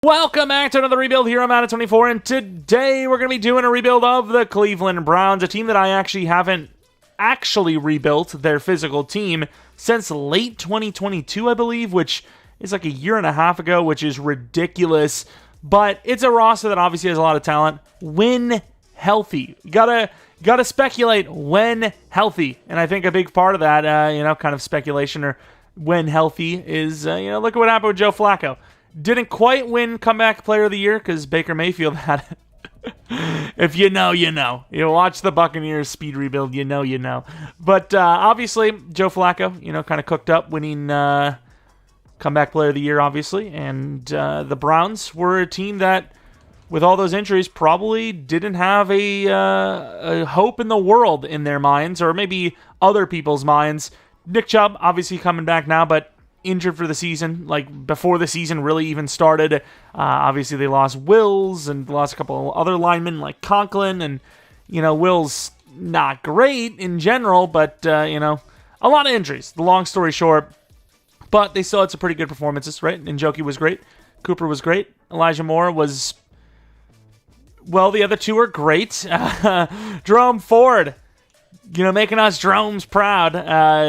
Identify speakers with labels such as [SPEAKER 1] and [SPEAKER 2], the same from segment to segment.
[SPEAKER 1] Welcome back to another rebuild here on Madden 24, and today we're going to be doing a rebuild of the Cleveland Browns, a team that I actually haven't rebuilt their physical team since late 2022, I believe, which is like a year and a half ago, which is ridiculous, but it's a roster that obviously has a lot of talent when healthy. You gotta speculate when healthy, and I think a big part of that, kind of speculation or when healthy is, look at what happened with Joe Flacco. Didn't quite win Comeback Player of the Year because Baker Mayfield had it. If you know, you know. You watch the Buccaneers speed rebuild, you know. But obviously, Joe Flacco, kind of cooked up, winning Comeback Player of the Year, obviously. And the Browns were a team that, with all those injuries, probably didn't have a hope in the world in their minds, or maybe other people's minds. Nick Chubb, obviously coming back now, but injured for the season, like before the season really even started. Obviously, they lost Wills and lost a couple other linemen like Conklin, and Wills not great in general, but a lot of injuries. The long story short, but they still had some pretty good performances, right? Njoku was great, Cooper was great, Elijah Moore was, well, the other two were great. Jerome Ford, making us Dromes proud.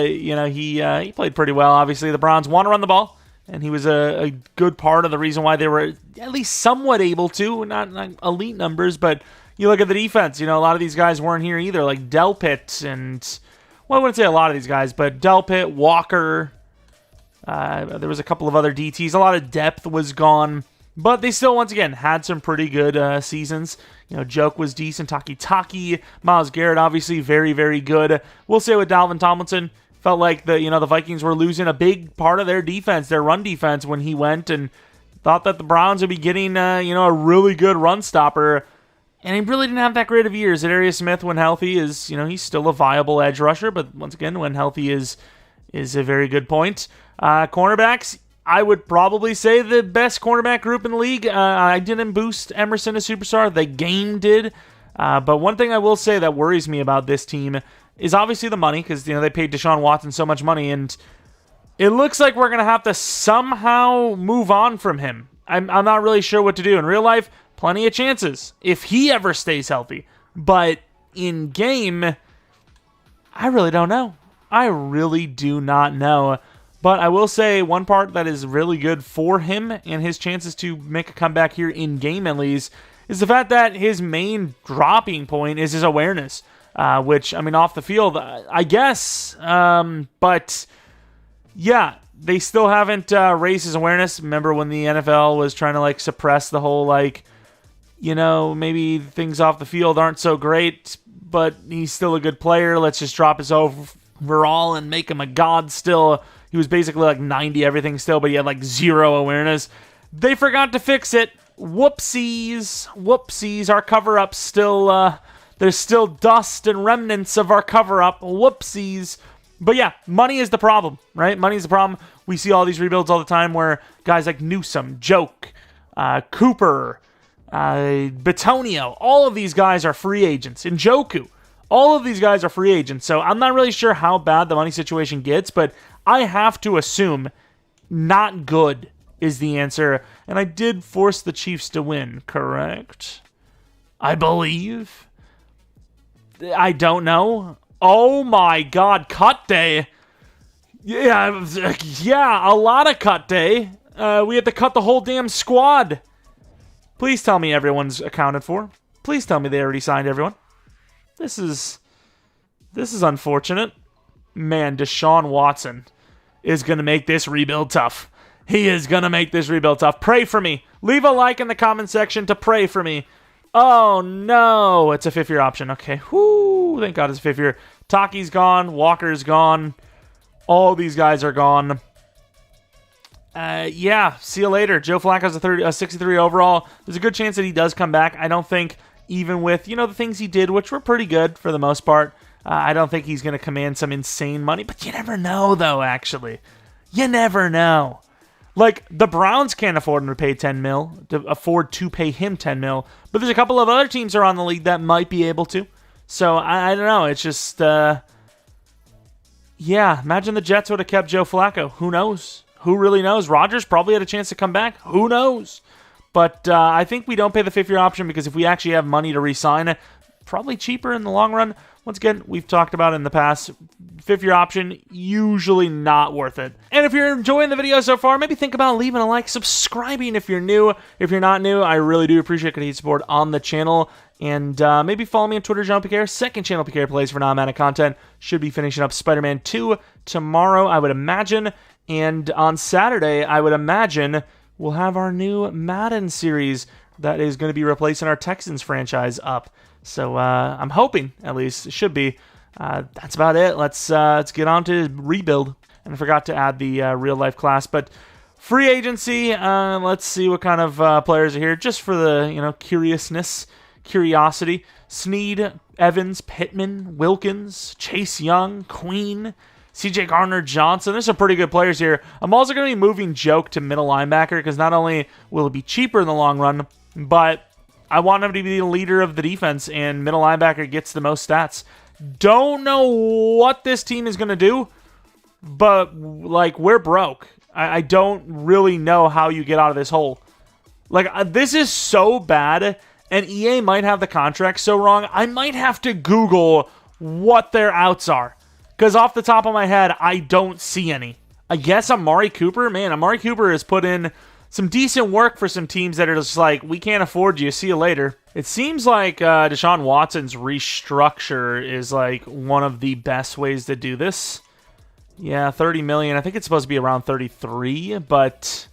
[SPEAKER 1] He played pretty well. Obviously, the Browns want to run the ball, and he was a good part of the reason why they were at least somewhat able to. Not elite numbers, but you look at the defense. A lot of these guys weren't here either, like Delpit and, well, I wouldn't say a lot of these guys, but Delpit, Walker. There was a couple of other DTs. A lot of depth was gone, but they still, once again, had some pretty good seasons. Joke was decent. Taki, Myles Garrett, obviously very, very good. We'll say with Dalvin Tomlinson, felt like the Vikings were losing a big part of their defense, their run defense, when he went, and thought that the Browns would be getting, a really good run stopper. And he really didn't have that great of years. Darius Smith, when healthy, is, he's still a viable edge rusher, but once again, when healthy is a very good point. Cornerbacks, I would probably say the best cornerback group in the league. I didn't boost Emerson to superstar. The game did. But one thing I will say that worries me about this team is obviously the money, because they paid Deshaun Watson so much money, and it looks like we're going to have to somehow move on from him. I'm not really sure what to do. In real life, plenty of chances if he ever stays healthy. But in game, I really don't know. I really do not know. But I will say one part that is really good for him and his chances to make a comeback here in game at least is the fact that his main dropping point is his awareness, which, off the field, I guess. But yeah, they still haven't raised his awareness. Remember when the NFL was trying to suppress the whole maybe things off the field aren't so great, but he's still a good player. Let's just drop his overall and make him a god still. He was basically 90 everything still, but he had zero awareness. They forgot to fix it. Whoopsies. Our cover-up still, there's still dust and remnants of our cover-up. Whoopsies. But yeah, money is the problem, right? Money is the problem. We see all these rebuilds all the time where guys like Newsome, Joke, Cooper, Bitonio, all of these guys are free agents. Njoku, all of these guys are free agents. So I'm not really sure how bad the money situation gets, but I have to assume not good is the answer. And I did force the Chiefs to win, correct? I believe. I don't know. Oh my God, cut day. Yeah, a lot of cut day. We had to cut the whole damn squad. Please tell me everyone's accounted for. Please tell me they already signed everyone. This is unfortunate. Man, Deshaun Watson is going to make this rebuild tough. He is going to make this rebuild tough. Pray for me. Leave a like in the comment section to pray for me. Oh, no. It's a fifth-year option. Okay. Whoo. Thank God it's a fifth year. Taki's gone. Walker's gone. All these guys are gone. Yeah. See you later. Joe Flacco's a 63 overall. There's a good chance that he does come back. I don't think, even with, the things he did, which were pretty good for the most part, I don't think he's going to command some insane money, but you never know, though, actually. You never know. The Browns can't afford him to pay $10 million, to afford to pay him $10 million, but there's a couple of other teams around the league that might be able to. So, I don't know. It's just, yeah, imagine the Jets would have kept Joe Flacco. Who knows? Who really knows? Rodgers probably had a chance to come back. Who knows? But I think we don't pay the 5th-year option because if we actually have money to re-sign, probably cheaper in the long run. Once again, we've talked about it in the past. 5th-year option, usually not worth it. And if you're enjoying the video so far, maybe think about leaving a like, subscribing if you're new. If you're not new, I really do appreciate continued support on the channel. And maybe follow me on Twitter, Jeromepkr. Second channel PK plays for non-Madden content. Should be finishing up Spider-Man 2 tomorrow, I would imagine. And on Saturday, I would imagine we'll have our new Madden series that is going to be replacing our Texans franchise up. So I'm hoping, at least, it should be. That's about it. Let's get on to rebuild. And I forgot to add the real-life class, but free agency. Let's see what kind of players are here, just for the curiosity. Snead, Evans, Pittman, Wilkins, Chase Young, Queen, CJ Gardner-Johnson. There's some pretty good players here. I'm also going to be moving Joke to middle linebacker because not only will it be cheaper in the long run, but I want him to be the leader of the defense, and middle linebacker gets the most stats. Don't know what this team is going to do, but, like, we're broke. I don't really know how you get out of this hole. Like, this is so bad, and EA might have the contract so wrong, I might have to Google what their outs are. Because off the top of my head, I don't see any. I guess Amari Cooper? Man, Amari Cooper has put in some decent work for some teams that are just like, we can't afford you, see you later. It seems like Deshaun Watson's restructure is like one of the best ways to do this. Yeah, 30 million. I think it's supposed to be around 33, but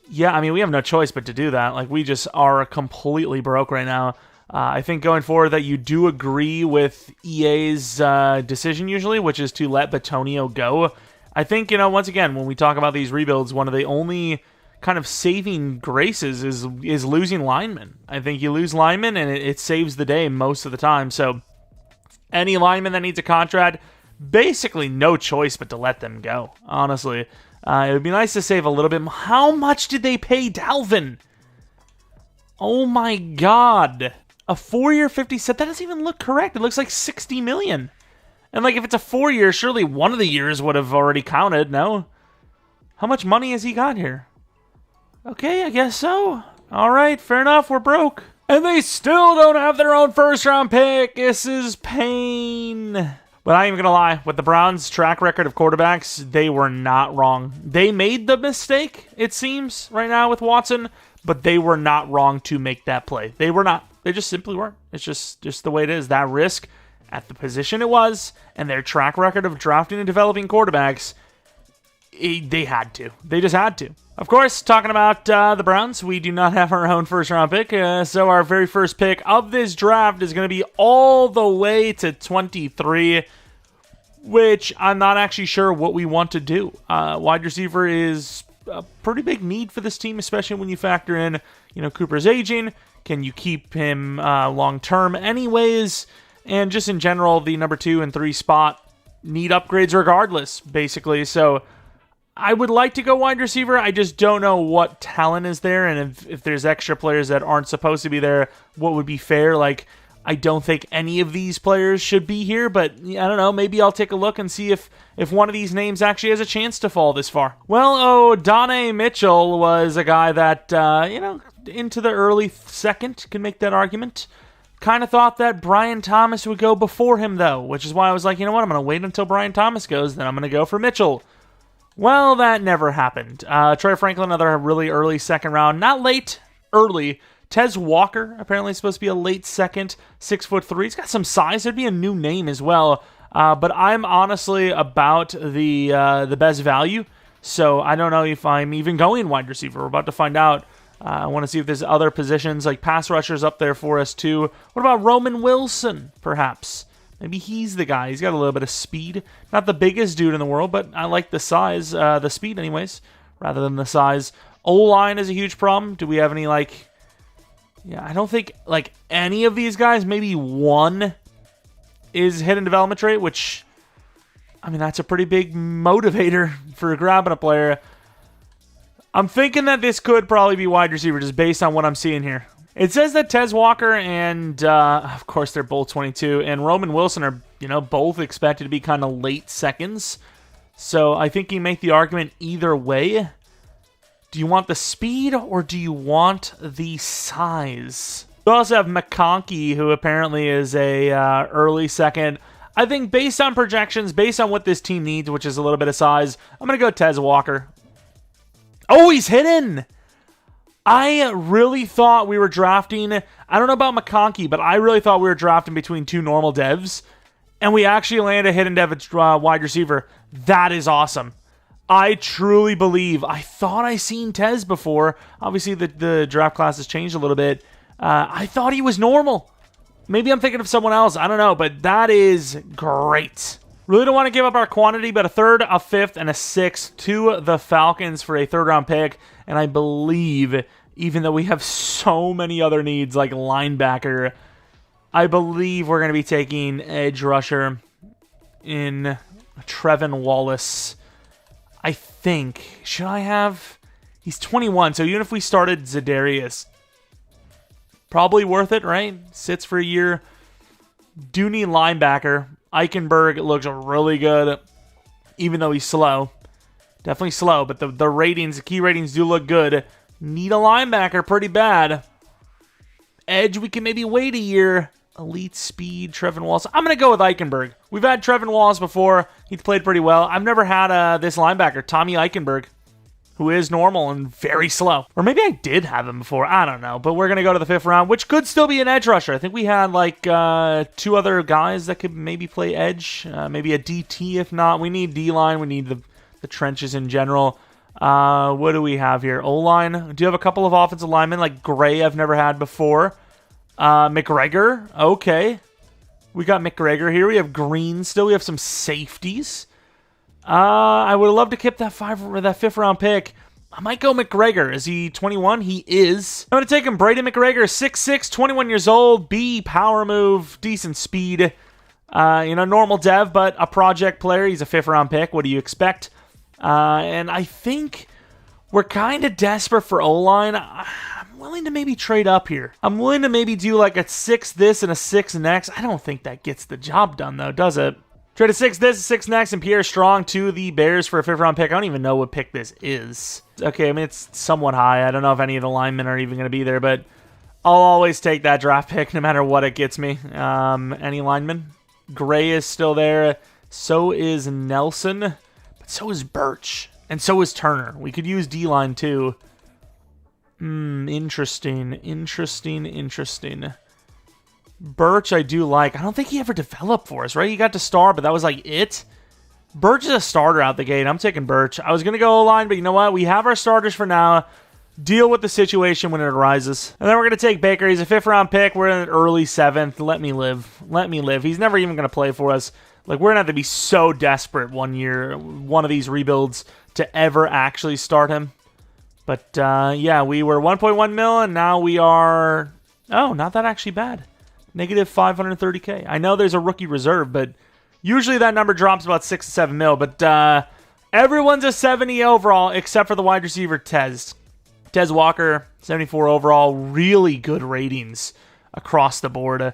[SPEAKER 1] yeah, I mean, we have no choice but to do that. Like, we just are completely broke right now. I think going forward that you do agree with EA's decision usually, which is to let Batonio go. I think, once again, when we talk about these rebuilds, one of the only kind of saving graces is losing linemen. I think you lose linemen and it saves the day most of the time. So any lineman that needs a contract, basically no choice but to let them go, honestly. It would be nice to save a little bit. How much did they pay Dalvin? Oh my god. A 4-year 50 cent? That doesn't even look correct. It looks like 60 million. And like if it's a 4-year, surely one of the years would have already counted, no? How much money has he got here? Okay, I guess so. Alright, fair enough, we're broke. And they still don't have their own first-round pick. This is pain. But I ain't even gonna lie, with the Browns' track record of quarterbacks, they were not wrong. They made the mistake, it seems, right now with Watson, but they were not wrong to make that play. They were not. They just simply weren't. It's just the way it is. That risk at the position it was, and their track record of drafting and developing quarterbacks, they had to. They just had to. Of course, talking about the Browns, we do not have our own first-round pick, so our very first pick of this draft is going to be all the way to 23, which I'm not actually sure what we want to do. Wide receiver is a pretty big need for this team, especially when you factor in, Cooper's aging. Can you keep him long-term anyways? And just in general, the number 2 and 3 spot need upgrades regardless, basically. So I would like to go wide receiver. I just don't know what talent is there, and if there's extra players that aren't supposed to be there, what would be fair? Like, I don't think any of these players should be here, but I don't know. Maybe I'll take a look and see if one of these names actually has a chance to fall this far. Well, Donnie Mitchell was a guy that, into the early second, can make that argument. Kind of thought that Brian Thomas would go before him, though, which is why I was like, you know what, I'm going to wait until Brian Thomas goes, then I'm going to go for Mitchell. Well, that never happened. Troy Franklin, another really early second round. Not late, early. Tez Walker, apparently supposed to be a late second, 6'3". He's got some size. There'd be a new name as well. But I'm honestly about the best value. So I don't know if I'm even going wide receiver. We're about to find out. I want to see if there's other positions like pass rushers up there for us too. What about Roman Wilson, perhaps? Maybe he's the guy. He's got a little bit of speed. Not the biggest dude in the world, but I like the size, the speed anyways, rather than the size. O-line is a huge problem. Do we have any, I don't think, any of these guys, maybe one is hidden development trait, which, that's a pretty big motivator for grabbing a player. I'm thinking that this could probably be wide receiver just based on what I'm seeing here. It says that Tez Walker and, of course, they're both 22, and Roman Wilson are, both expected to be kind of late seconds. So I think you make the argument either way. Do you want the speed or do you want the size? We also have McConkey, who apparently is a early second. I think based on projections, based on what this team needs, which is a little bit of size, I'm going to go Tez Walker. Oh, he's hidden! I really thought we were drafting, I don't know about McConkey, but I really thought we were drafting between two normal devs, and we actually landed a hidden dev at wide receiver. That is awesome. I truly believe, I thought I seen Tez before. Obviously, the draft class has changed a little bit. I thought he was normal. Maybe I'm thinking of someone else. I don't know, but that is great. Really don't want to give up our quantity, but a third, a fifth, and a sixth to the Falcons for a third-round pick. And I believe, even though we have so many other needs like linebacker, I believe we're going to be taking edge rusher in Trevin Wallace. I think. Should I have? He's 21, so even if we started Za'Darius, probably worth it, right? Sits for a year. Do need linebacker. Eichenberg looks really good, even though he's slow. Definitely slow, but the ratings, the key ratings do look good. Need a linebacker pretty bad. Edge, we can maybe wait a year. Elite speed, Trevin Wallace. I'm going to go with Eichenberg. We've had Trevin Wallace before. He's played pretty well. I've never had this linebacker, Tommy Eichenberg, who is normal and very slow. Or maybe I did have him before. I don't know. But we're going to go to the 5th round, which could still be an edge rusher. I think we had like 2 other guys that could maybe play edge. Maybe a DT if not. We need D-line. We need the trenches in general. What do we have here? O-line. Do you have a couple of offensive linemen like Gray I've never had before? McGregor. Okay. We got McGregor here. We have Green still. We have some safeties. I would love to keep that 5th round pick. I might go McGregor. Is he 21? He is. I'm going to take him. Braden McGregor, 6'6", 21 years old. B, power move, decent speed. Normal dev, but a project player. He's a 5th round pick. What do you expect? And I think we're kind of desperate for O-line. I'm willing to maybe trade up here. I'm willing to maybe do like a 6 this and a 6 next. I don't think that gets the job done, though, does it? Trade a 6 this, a 6 next, and Pierre Strong to the Bears for a 5th round pick. I don't even know what pick this is. Okay, I mean, it's somewhat high. I don't know if any of the linemen are even going to be there, but I'll always take that draft pick no matter what it gets me. Any linemen? Gray is still there. So is Nelson. But so is Birch. And so is Turner. We could use D-line too. Interesting. Birch, I do like. I don't think he ever developed for us, right? He got to star, but that was like it. Birch is a starter out the gate. I'm taking Birch. I was going to go O-line, but you know what? We have our starters for now. Deal with the situation when it arises. And then we're going to take Baker. He's a 5th round pick. We're in an early 7th. Let me live. He's never even going to play for us. Like, we're going to have to be so desperate one year, one of these rebuilds, to ever actually start him. But, yeah, we were 1.1 mil, and now we are... Oh, not that actually bad. Negative 530K. I know there's a rookie reserve, but usually that number drops about 6 to 7 mil. But everyone's a 70 overall except for the wide receiver Tez. Tez Walker, 74 overall. Really good ratings across the board.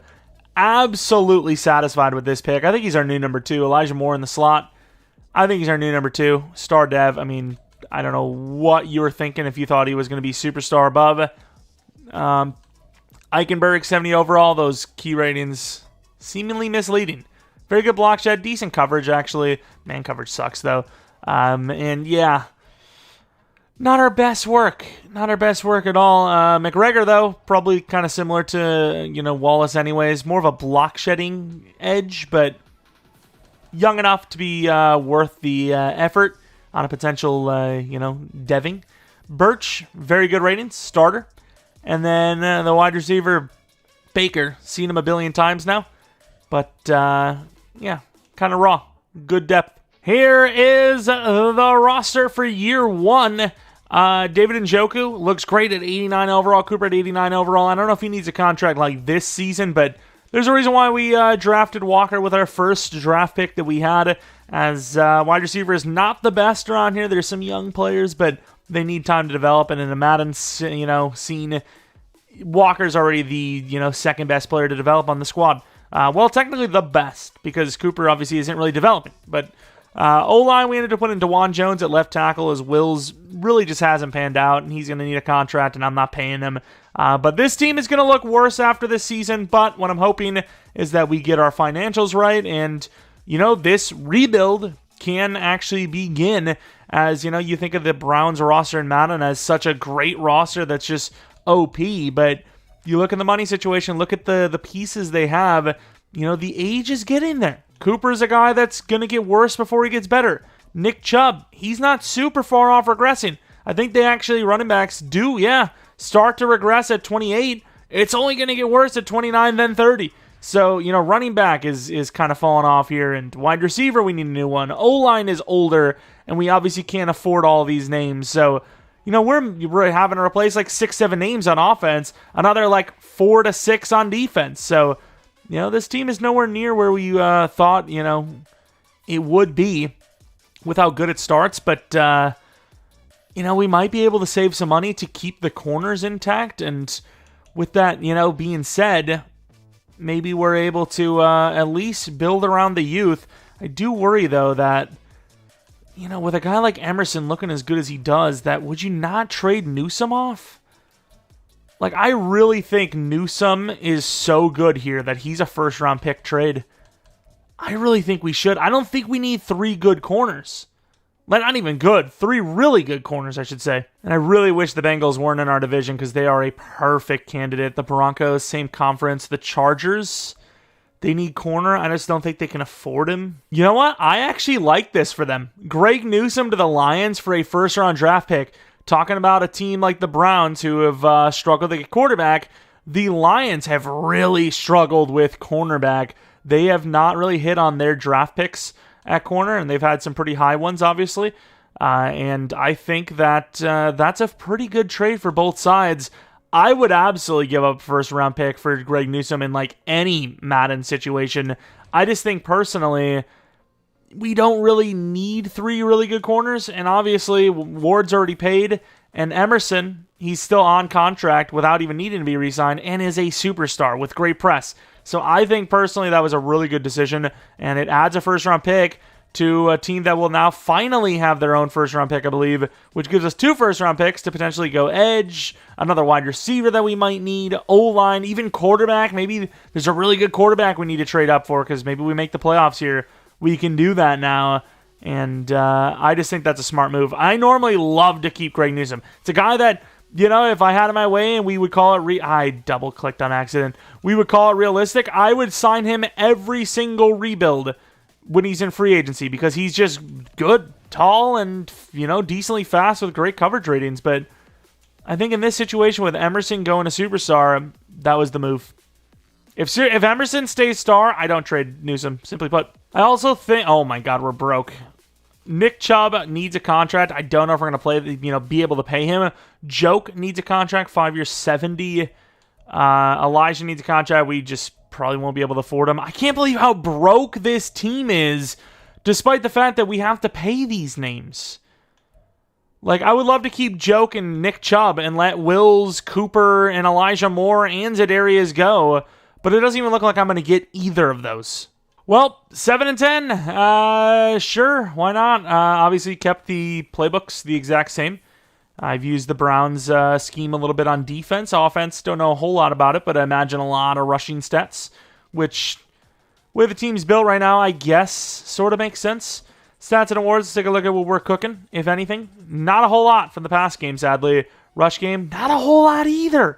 [SPEAKER 1] Absolutely satisfied with this pick. I think he's our new number 2. Elijah Moore in the slot. I think he's our new number 2. Star dev. I mean, I don't know what you were thinking if you thought he was going to be superstar above. Eichenberg, 70 overall. Those key ratings seemingly misleading. Very good block shed. Decent coverage, actually. Man coverage sucks, though. And, yeah, not our best work. Not our best work at all. McGregor, though, probably kind of similar to, Wallace anyways. More of a block shedding edge, but young enough to be worth the effort on a potential, deving. Birch, very good ratings. Starter. And then the wide receiver, Baker. Seen him a billion times now. But, yeah, kind of raw. Good depth. Here is the roster for year 1. David Njoku looks great at 89 overall. Cooper at 89 overall. I don't know if he needs a contract like this season, but there's a reason why we drafted Walker with our first draft pick that we had. As wide receiver is not the best around here. There's some young players, but they need time to develop, and in the Madden, scene, Walker's already the, second best player to develop on the squad. Well, technically the best, because Cooper obviously isn't really developing, but O-line, we ended up putting DeJuan Jones at left tackle as Wills really just hasn't panned out, and he's going to need a contract, and I'm not paying him. But this team is going to look worse after this season, but what I'm hoping is that we get our financials right, and, this rebuild can actually begin as, you think of the Browns roster in Madden as such a great roster that's just OP, but you look at the money situation, look at the pieces they have, the age is getting there. Cooper's a guy that's going to get worse before he gets better. Nick Chubb, he's not super far off regressing. I think they actually, running backs do, start to regress at 28. It's only going to get worse at 29, then 30. So, running back is kind of falling off here. And wide receiver, we need a new one. O-line is older, and we obviously can't afford all these names. So, we're having to replace like 6-7 names on offense, another like 4 to 6 on defense. So, this team is nowhere near where we thought, it would be with how good it starts. But, we might be able to save some money to keep the corners intact. And with that, being said, maybe we're able to at least build around the youth. I do worry, though, that, with a guy like Emerson looking as good as he does, that would you not trade Newsome off? Like, I really think Newsome is so good here that he's a first-round pick trade. I really think we should. I don't think we need 3 good corners. Not even good. 3 really good corners, I should say. And I really wish the Bengals weren't in our division because they are a perfect candidate. The Broncos, same conference. The Chargers, they need corner. I just don't think they can afford him. You know what? I actually like this for them. Greg Newsome to the Lions for a first-round draft pick. Talking about a team like the Browns who have struggled to get quarterback, the Lions have really struggled with cornerback. They have not really hit on their draft picks at corner, and they've had some pretty high ones, obviously. And I think that that's a pretty good trade for both sides. I would absolutely give up a first-round pick for Greg Newsome in like any Madden situation. I just think personally, we don't really need 3 really good corners, and obviously Ward's already paid, and Emerson, he's still on contract without even needing to be re-signed, and is a superstar with great press. So I think personally that was a really good decision, and it adds a first-round pick to a team that will now finally have their own first-round pick, I believe, which gives us 2 first-round picks to potentially go edge, another wide receiver that we might need, O-line, even quarterback. Maybe there's a really good quarterback we need to trade up for because maybe we make the playoffs here. We can do that now, and I just think that's a smart move. I normally love to keep Greg Newsome. It's a guy that, if I had it my way and we would call it I double-clicked on accident. We would call it realistic. I would sign him every single rebuild when he's in free agency because he's just good, tall, and, decently fast with great coverage ratings. But I think in this situation with Emerson going to superstar, that was the move. If Emerson stays star, I don't trade Newsome, simply put. I also think, oh my God, we're broke. Nick Chubb needs a contract. I don't know if we're going to be able to pay him. Joke needs a contract, 5 years, 70. Elijah needs a contract. We just probably won't be able to afford him. I can't believe how broke this team is, despite the fact that we have to pay these names. Like, I would love to keep Joke and Nick Chubb and let Wills, Cooper, and Elijah Moore and Za'Darius go, but it doesn't even look like I'm going to get either of those. Well, 7-10, sure, why not? Obviously kept the playbooks the exact same. I've used the Browns scheme a little bit on defense. Offense, don't know a whole lot about it, but I imagine a lot of rushing stats, which, with the team's built right now, I guess sort of makes sense. Stats and awards, let's take a look at what we're cooking, if anything. Not a whole lot from the past game, sadly. Rush game, not a whole lot either.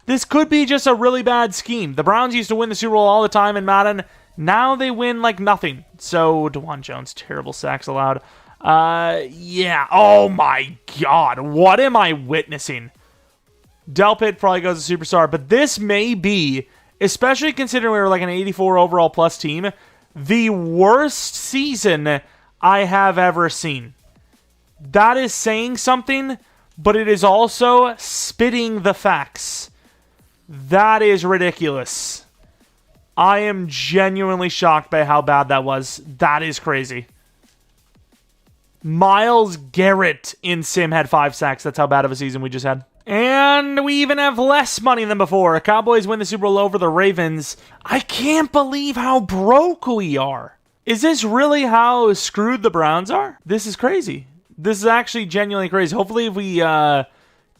[SPEAKER 1] This could be just a really bad scheme. The Browns used to win the Super Bowl all the time in Madden. Now they win like nothing. So, DeJuan Jones, terrible sacks allowed. Yeah. Oh my God. What am I witnessing? Delpit probably goes to superstar, but this may be, especially considering we were like an 84 overall plus team, the worst season I have ever seen. That is saying something, but it is also spitting the facts. That is ridiculous. I am genuinely shocked by how bad that was. That is crazy. Myles Garrett in Sim had 5 sacks. That's how bad of a season we just had. And we even have less money than before. Cowboys win the Super Bowl over the Ravens. I can't believe how broke we are. Is this really how screwed the Browns are? This is crazy. This is actually genuinely crazy. Hopefully if we get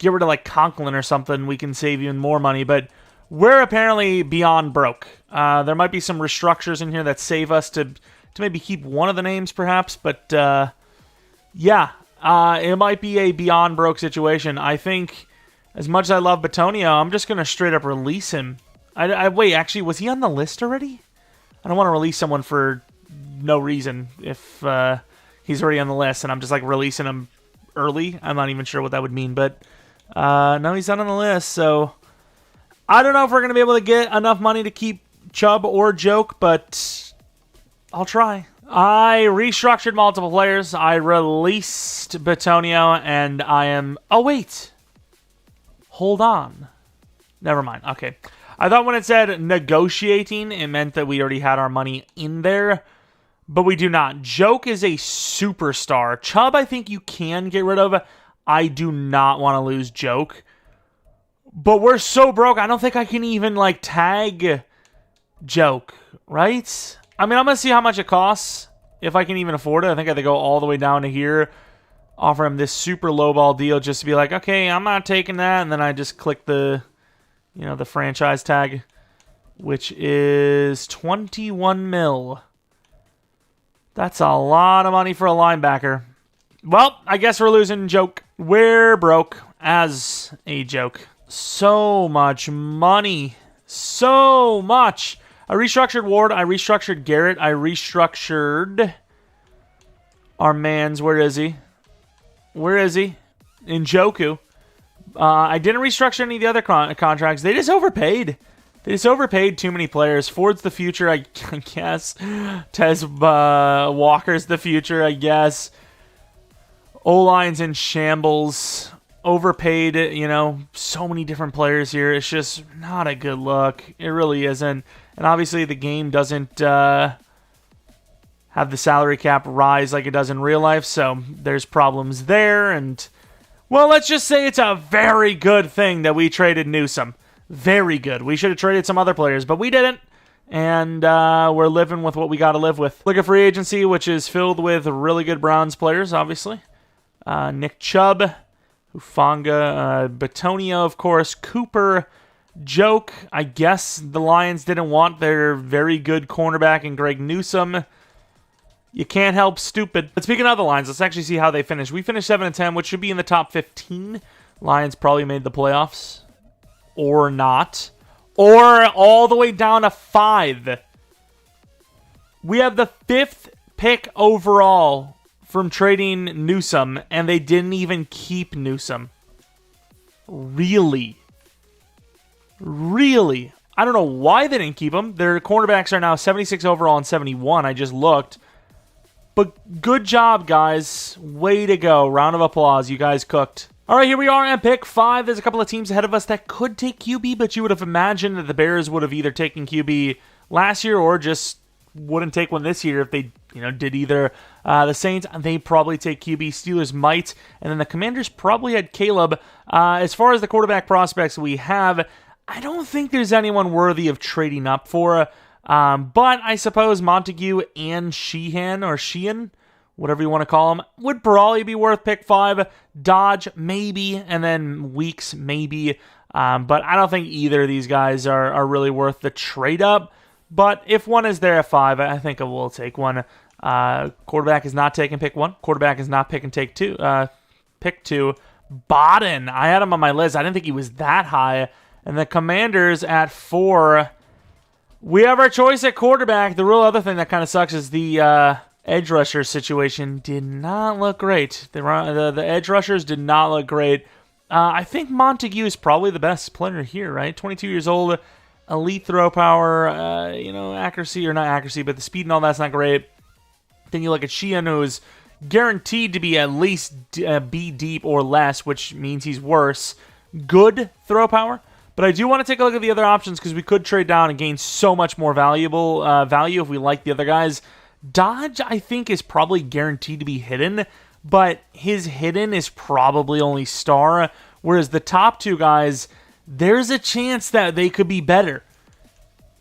[SPEAKER 1] rid of like Conklin or something, we can save even more money. But we're apparently beyond broke. There might be some restructures in here that save us to maybe keep one of the names perhaps. But yeah, it might be a beyond broke situation. I think as much as I love Batonio, I'm just going to straight up release him. Wait, actually, was he on the list already? I don't want to release someone for no reason if he's already on the list and I'm just like releasing him early. I'm not even sure what that would mean, but no, he's not on the list. So I don't know if we're going to be able to get enough money to keep Chubb or Joke, but I'll try. I restructured multiple players. I released Batonio and I am... Oh, wait. Hold on. Never mind. Okay. I thought when it said negotiating, it meant that we already had our money in there, but we do not. Joke is a superstar. Chubb, I think you can get rid of. I do not want to lose Joke. But we're so broke, I don't think I can even, like, tag Joke, right? I mean, I'm going to see how much it costs, if I can even afford it. I think I have to go all the way down to here, offer him this super lowball deal just to be like, okay, I'm not taking that, and then I just click the... the franchise tag, which is 21 mil. That's a lot of money for a linebacker. Well, I guess we're losing Joke. We're broke as a joke. So much money. So much. I restructured Ward. I restructured Garrett. I restructured our mans. Where is he? Where is he? Njoku. I didn't restructure any of the other contracts. They just overpaid. They just overpaid too many players. Ford's the future, I guess. Tez Walker's the future, I guess. O-line's in shambles. Overpaid, so many different players here. It's just not a good look. It really isn't. And obviously the game doesn't have the salary cap rise like it does in real life, so there's problems there. And, well, let's just say it's a very good thing that we traded Newsome. Very good. We should have traded some other players, but we didn't. And we're living with what we got to live with. Look at free agency, which is filled with really good Browns players, obviously. Nick Chubb, Hufanga, Batonio, of course, Cooper, Joke. I guess the Lions didn't want their very good cornerback in Greg Newsome. You can't help stupid. But speaking of the Lions, let's actually see how they finished. We finished 7-10, which should be in the top 15. Lions probably made the playoffs. Or not. Or all the way down to 5. We have the 5th pick overall from trading Newsome, and they didn't even keep Newsome. Really? Really? I don't know why they didn't keep him. Their cornerbacks are now 76 overall and 71. I just looked. But good job, guys. Way to go. Round of applause. You guys cooked. All right, here we are at pick 5. There's a couple of teams ahead of us that could take QB, but you would have imagined that the Bears would have either taken QB last year or just wouldn't take one this year if they, did either. The Saints, they probably take QB. Steelers might, and then the Commanders probably had Caleb. As far as the quarterback prospects we have, I don't think there's anyone worthy of trading up for. But I suppose Montague and Sheehan, whatever you want to call them, would probably be worth pick 5. Dodge, maybe, and then Weeks, maybe. But I don't think either of these guys are really worth the trade up. But if one is there at 5, I think I will take one. Quarterback is not taking pick 1. Quarterback is not picking pick 2. Bodden, I had him on my list. I didn't think he was that high. And the Commanders at 4. We have our choice at quarterback. The real other thing that kind of sucks is the edge rusher situation did not look great. The edge rushers did not look great. I think Montague is probably the best player here, right? 22 years old, elite throw power, accuracy, or not accuracy, but the speed and all that's not great. Then you look at Sheehan, who's guaranteed to be at least B deep or less, which means he's worse. Good throw power. But I do want to take a look at the other options because we could trade down and gain so much more value if we like the other guys. Dodge, I think, is probably guaranteed to be hidden, but his hidden is probably only star, whereas the top 2 guys, there's a chance that they could be better.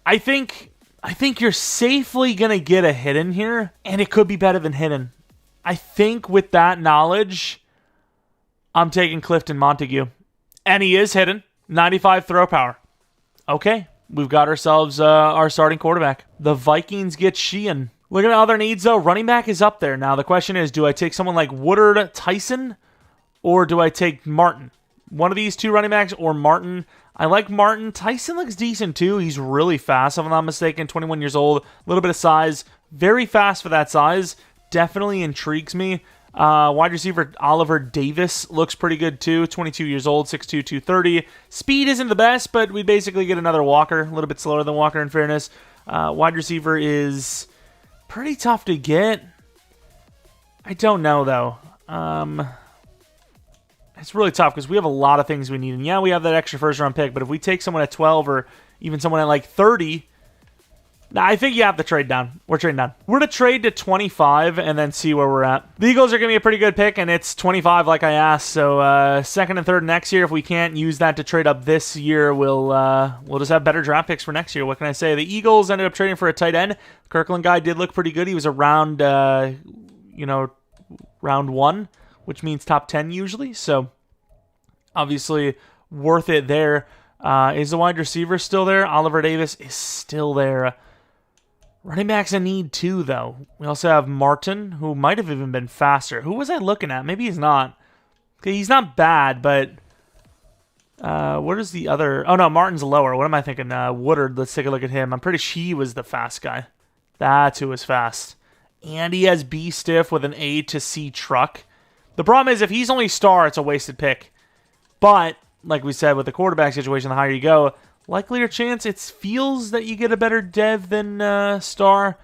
[SPEAKER 1] I think I think you're safely going to get a hidden here, and it could be better than hidden. I think with that knowledge, I'm taking Clifton Montague. And he is hidden. 95 throw power. Okay, we've got ourselves our starting quarterback. The Vikings get Sheehan. Looking at other needs, though, running back is up there. Now, the question is, do I take someone like Woodard Tyson, or do I take Martin? One of these two running backs or Martin. I like Martin. Tyson looks decent, too. He's really fast, if I'm not mistaken. 21 years old. A little bit of size. Very fast for that size. Definitely intrigues me. Wide receiver Oliver Davis looks pretty good, too. 22 years old, 6'2", 230. Speed isn't the best, but we basically get another Walker. A little bit slower than Walker, in fairness. Wide receiver is pretty tough to get. I don't know, though. It's really tough because we have a lot of things we need. And yeah, we have that extra first-round pick, but if we take someone at 12 or even someone at like 30, I think you have to trade down. We're trading down. We're going to trade to 25 and then see where we're at. The Eagles are going to be a pretty good pick, and it's 25 like I asked. So second and third next year. If we can't use that to trade up this year, we'll just have better draft picks for next year. What can I say? The Eagles ended up trading for a tight end. Kirkland guy did look pretty good. He was around, round 1. Which means top 10 usually, so obviously worth it there. Is the wide receiver still there? Oliver Davis is still there. Running back's a need too, though. We also have Martin, who might have even been faster. Who was I looking at? Maybe he's not. Okay, he's not bad, but what is the other? Oh, no, Martin's lower. What am I thinking? Woodard, let's take a look at him. I'm pretty sure he was the fast guy. That's who was fast. And he has B stiff with an A to C truck. The problem is if he's only star, it's a wasted pick. But, like we said, with the quarterback situation, the higher you go, likelier chance it feels that you get a better dev than star.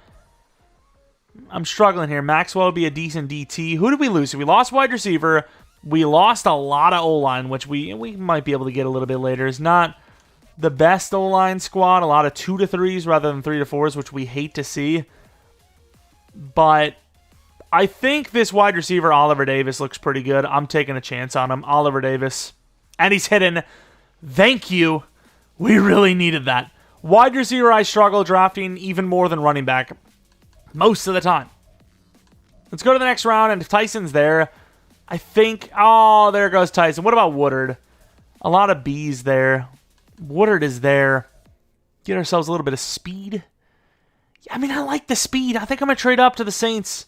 [SPEAKER 1] I'm struggling here. Maxwell would be a decent DT. Who did we lose? So we lost wide receiver. We lost a lot of O-line, which we might be able to get a little bit later. It's not the best O-line squad. A lot of 2 to 3s rather than 3 to 4s, which we hate to see. But I think this wide receiver, Oliver Davis, looks pretty good. I'm taking a chance on him. Oliver Davis. And he's hidden. Thank you. We really needed that. Wide receiver, I struggle drafting even more than running back. Most of the time. Let's go to the next round, and if Tyson's there, I think... Oh, there goes Tyson. What about Woodard? A lot of B's there. Woodard is there. Get ourselves a little bit of speed. I mean, I like the speed. I think I'm going to trade up to the Saints.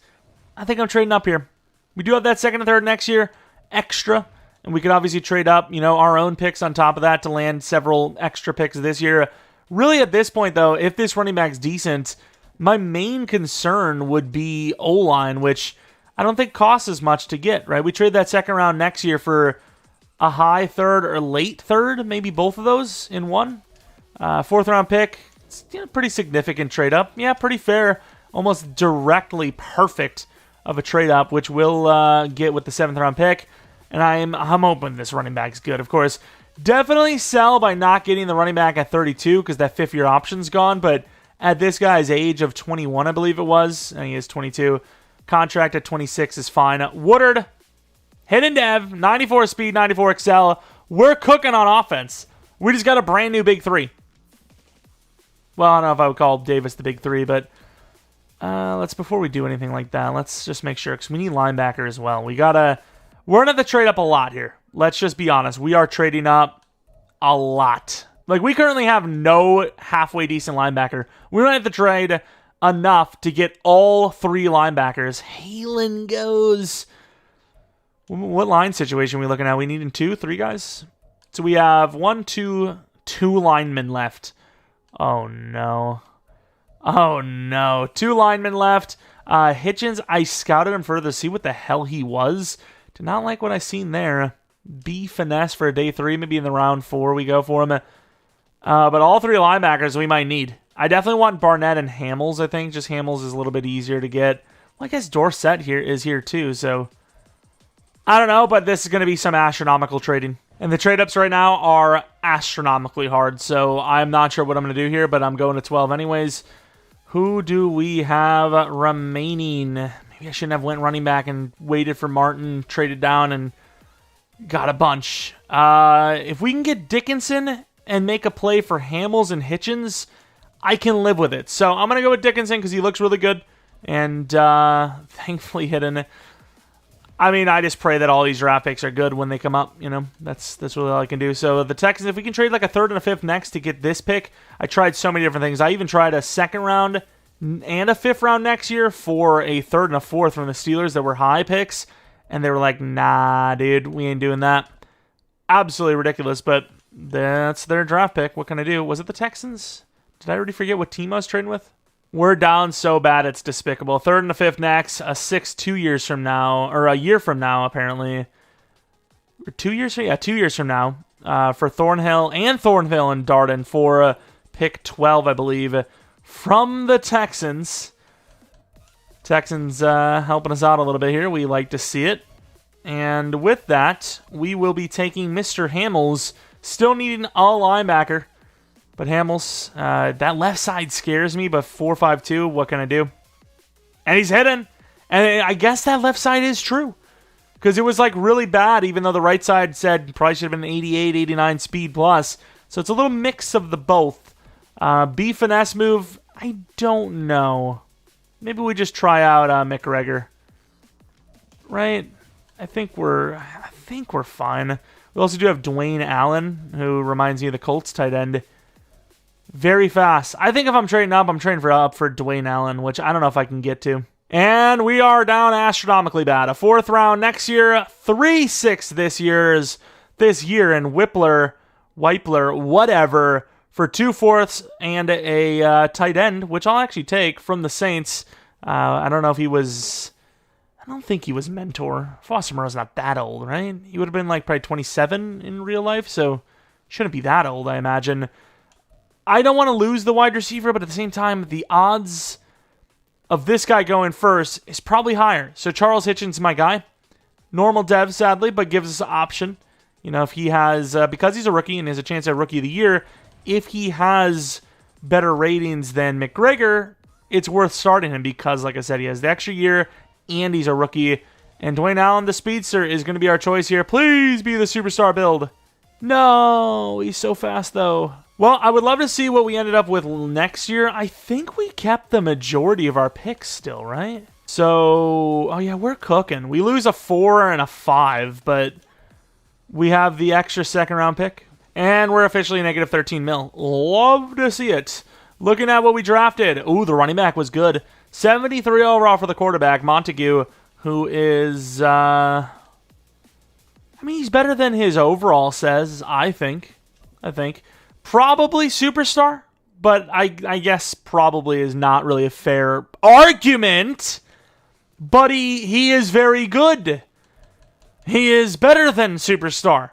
[SPEAKER 1] I think I'm trading up here. We do have that second and third next year, extra, and we could obviously trade up, our own picks on top of that to land several extra picks this year. Really, at this point, though, if this running back's decent, my main concern would be O-line, which I don't think costs as much to get, right? We trade that second round next year for a high third or late third, maybe both of those in one. Fourth round pick, it's a pretty significant trade up. Yeah, pretty fair, almost directly perfect of a trade-up, which we'll get with the 7th round pick. And I'm hoping this running back's good. Of course, definitely sell by not getting the running back at 32 because that fifth-year option's gone. But at this guy's age of 21, I believe it was, and he is 22, contract at 26 is fine. Woodard, hidden dev, 94 speed, 94 excel. We're cooking on offense. We just got a brand new big three. Well, I don't know if I would call Davis the big three, but... before we do anything like that, let's just make sure, because we need linebacker as well. We're going to have to trade up a lot here. Let's just be honest. We are trading up a lot. Like, we currently have no halfway decent linebacker. We don't have to trade enough to get all 3 linebackers. Halen goes. What line situation are we looking at? We needing 2, 3 guys? So we have 2 linemen left. Oh, no. Oh, no. 2 linemen left. Hitchens, I scouted him further to see what the hell he was. Did not like what I seen there. B finesse for day 3. Maybe in the round 4 we go for him. But all 3 linebackers we might need. I definitely want Barnett and Hamels, I think. Just Hamels is a little bit easier to get. Well, I guess Dorsett is here too, so... I don't know, but this is going to be some astronomical trading. And the trade-ups right now are astronomically hard, so I'm not sure what I'm going to do here, but I'm going to 12 anyways. Who do we have remaining? Maybe I shouldn't have went running back and waited for Martin, traded down, and got a bunch. If we can get Dickinson and make a play for Hamels and Hitchens, I can live with it. So I'm going to go with Dickinson because he looks really good. And thankfully hidden. I mean, I just pray that all these draft picks are good when they come up. You know, that's really all I can do. So the Texans, if we can trade like a third and a fifth next to get this pick, I tried so many different things. I even tried a second round and a fifth round next year for a third and a fourth from the Steelers that were high picks. And they were like, nah, dude, we ain't doing that. Absolutely ridiculous, but that's their draft pick. What can I do? Was it the Texans? Did I already forget what team I was trading with? We're down so bad it's despicable. Third and a fifth next, a sixth 2 years from now, or a year from now, apparently. 2 years? Yeah, 2 years from now. For Thornhill and Darden for pick 12, I believe, from the Texans. Texans helping us out a little bit here. We like to see it. And with that, we will be taking Mr. Hamels, still needing a linebacker. But Hamels, that left side scares me, but 4.52, what can I do? And he's hidden. And I guess that left side is true. Because it was like really bad, even though the right side said probably should have been 88, 89 speed plus. So it's a little mix of the both. B finesse move, I don't know. Maybe we just try out McGregor. Right? I think we're fine. We also do have Dwayne Allen, who reminds me of the Colts tight end. Very fast. I think if I'm trading up, I'm trading up for Dwayne Allen, which I don't know if I can get to. And we are down astronomically bad. A fourth round next year, 3-6 this year, and Whippler, whatever, for 2 fourths and a tight end, which I'll actually take from the Saints. I don't think he was mentor. Foster Moreau's not that old, right? He would have been like probably 27 in real life, so shouldn't be that old, I imagine. I don't want to lose the wide receiver, but at the same time, the odds of this guy going first is probably higher. So Charles Hitchens, my guy. Normal dev, sadly, but gives us an option. You know, if he has, because he's a rookie and has a chance at Rookie of the Year, if he has better ratings than McGregor, it's worth starting him because, like I said, he has the extra year and he's a rookie. And Dwayne Allen, the speedster, is going to be our choice here. Please be the superstar build. No, he's so fast, though. Well, I would love to see what we ended up with next year. I think we kept the majority of our picks still, right? So, oh yeah, we're cooking. We lose a 4 and a 5, but we have the extra second round pick. And we're officially negative 13 mil. Love to see it. Looking at what we drafted. Ooh, the running back was good. 73 overall for the quarterback, Montague, who is, I mean, he's better than his overall says, I think. Probably superstar, but I guess probably is not really a fair argument. But he is very good. He is better than superstar.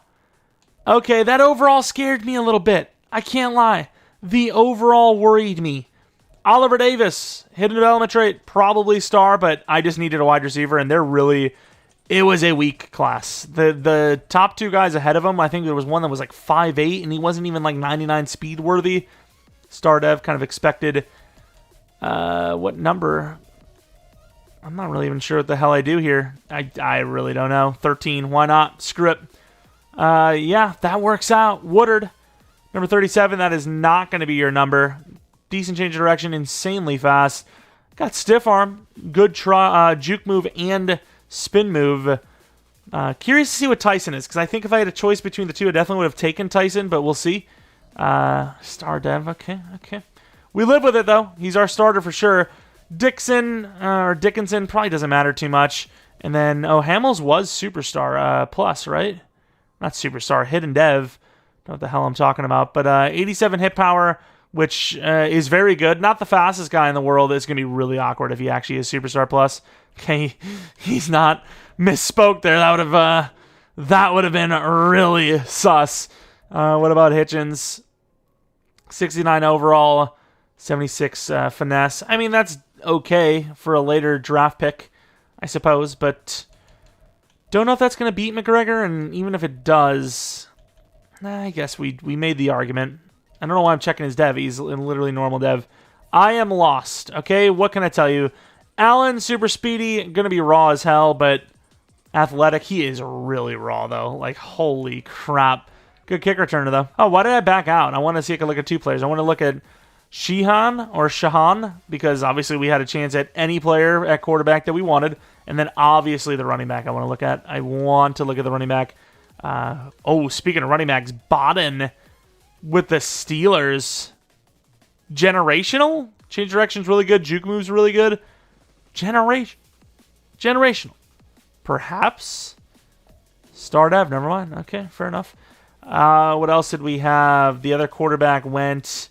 [SPEAKER 1] Okay, that overall scared me a little bit. I can't lie. The overall worried me. Oliver Davis, hidden development trait, probably star, but I just needed a wide receiver, and it was a weak class. The top 2 guys ahead of him, I think there was one that was like 5'8", and he wasn't even like 99 speed worthy. Star Dev kind of expected, what number? I'm not really even sure what the hell I do here. I really don't know. 13, why not? Screw it. Yeah, that works out. Woodard, number 37, that is not going to be your number. Decent change of direction, insanely fast. Got stiff arm, good juke move, and spin move. Curious to see what Tyson is, because I think if I had a choice between the two, I definitely would have taken Tyson, but we'll see. Star Dev, okay. We live with it, though. He's our starter for sure. Dickinson probably doesn't matter too much. And then, Hamels was superstar plus, right? Not superstar, hidden dev. Don't know what the hell I'm talking about. But 87 hit power, which is very good. Not the fastest guy in the world. It's going to be really awkward if he actually is superstar plus. Okay, he's not. Misspoke there. That would have been really sus. What about Hitchens? 69 overall, 76 finesse. I mean, that's okay for a later draft pick, I suppose, but don't know if that's going to beat McGregor, and even if it does, I guess we made the argument. I don't know why I'm checking his dev. He's literally normal dev. I am lost, okay? What can I tell you? Allen, super speedy, going to be raw as hell, but athletic. He is really raw, though. Like, holy crap. Good kick returner, though. Oh, why did I back out? I want to see if I can look at 2 players. I want to look at Shahan, because obviously we had a chance at any player at quarterback that we wanted. And then obviously the running back I want to look at. I want to look at the running back. Speaking of running backs, Bodden with the Steelers. Generational? Change direction's really good. Juke move's really good. Generational. Perhaps? Star Dev, never mind. Okay, fair enough. What else did we have? The other quarterback went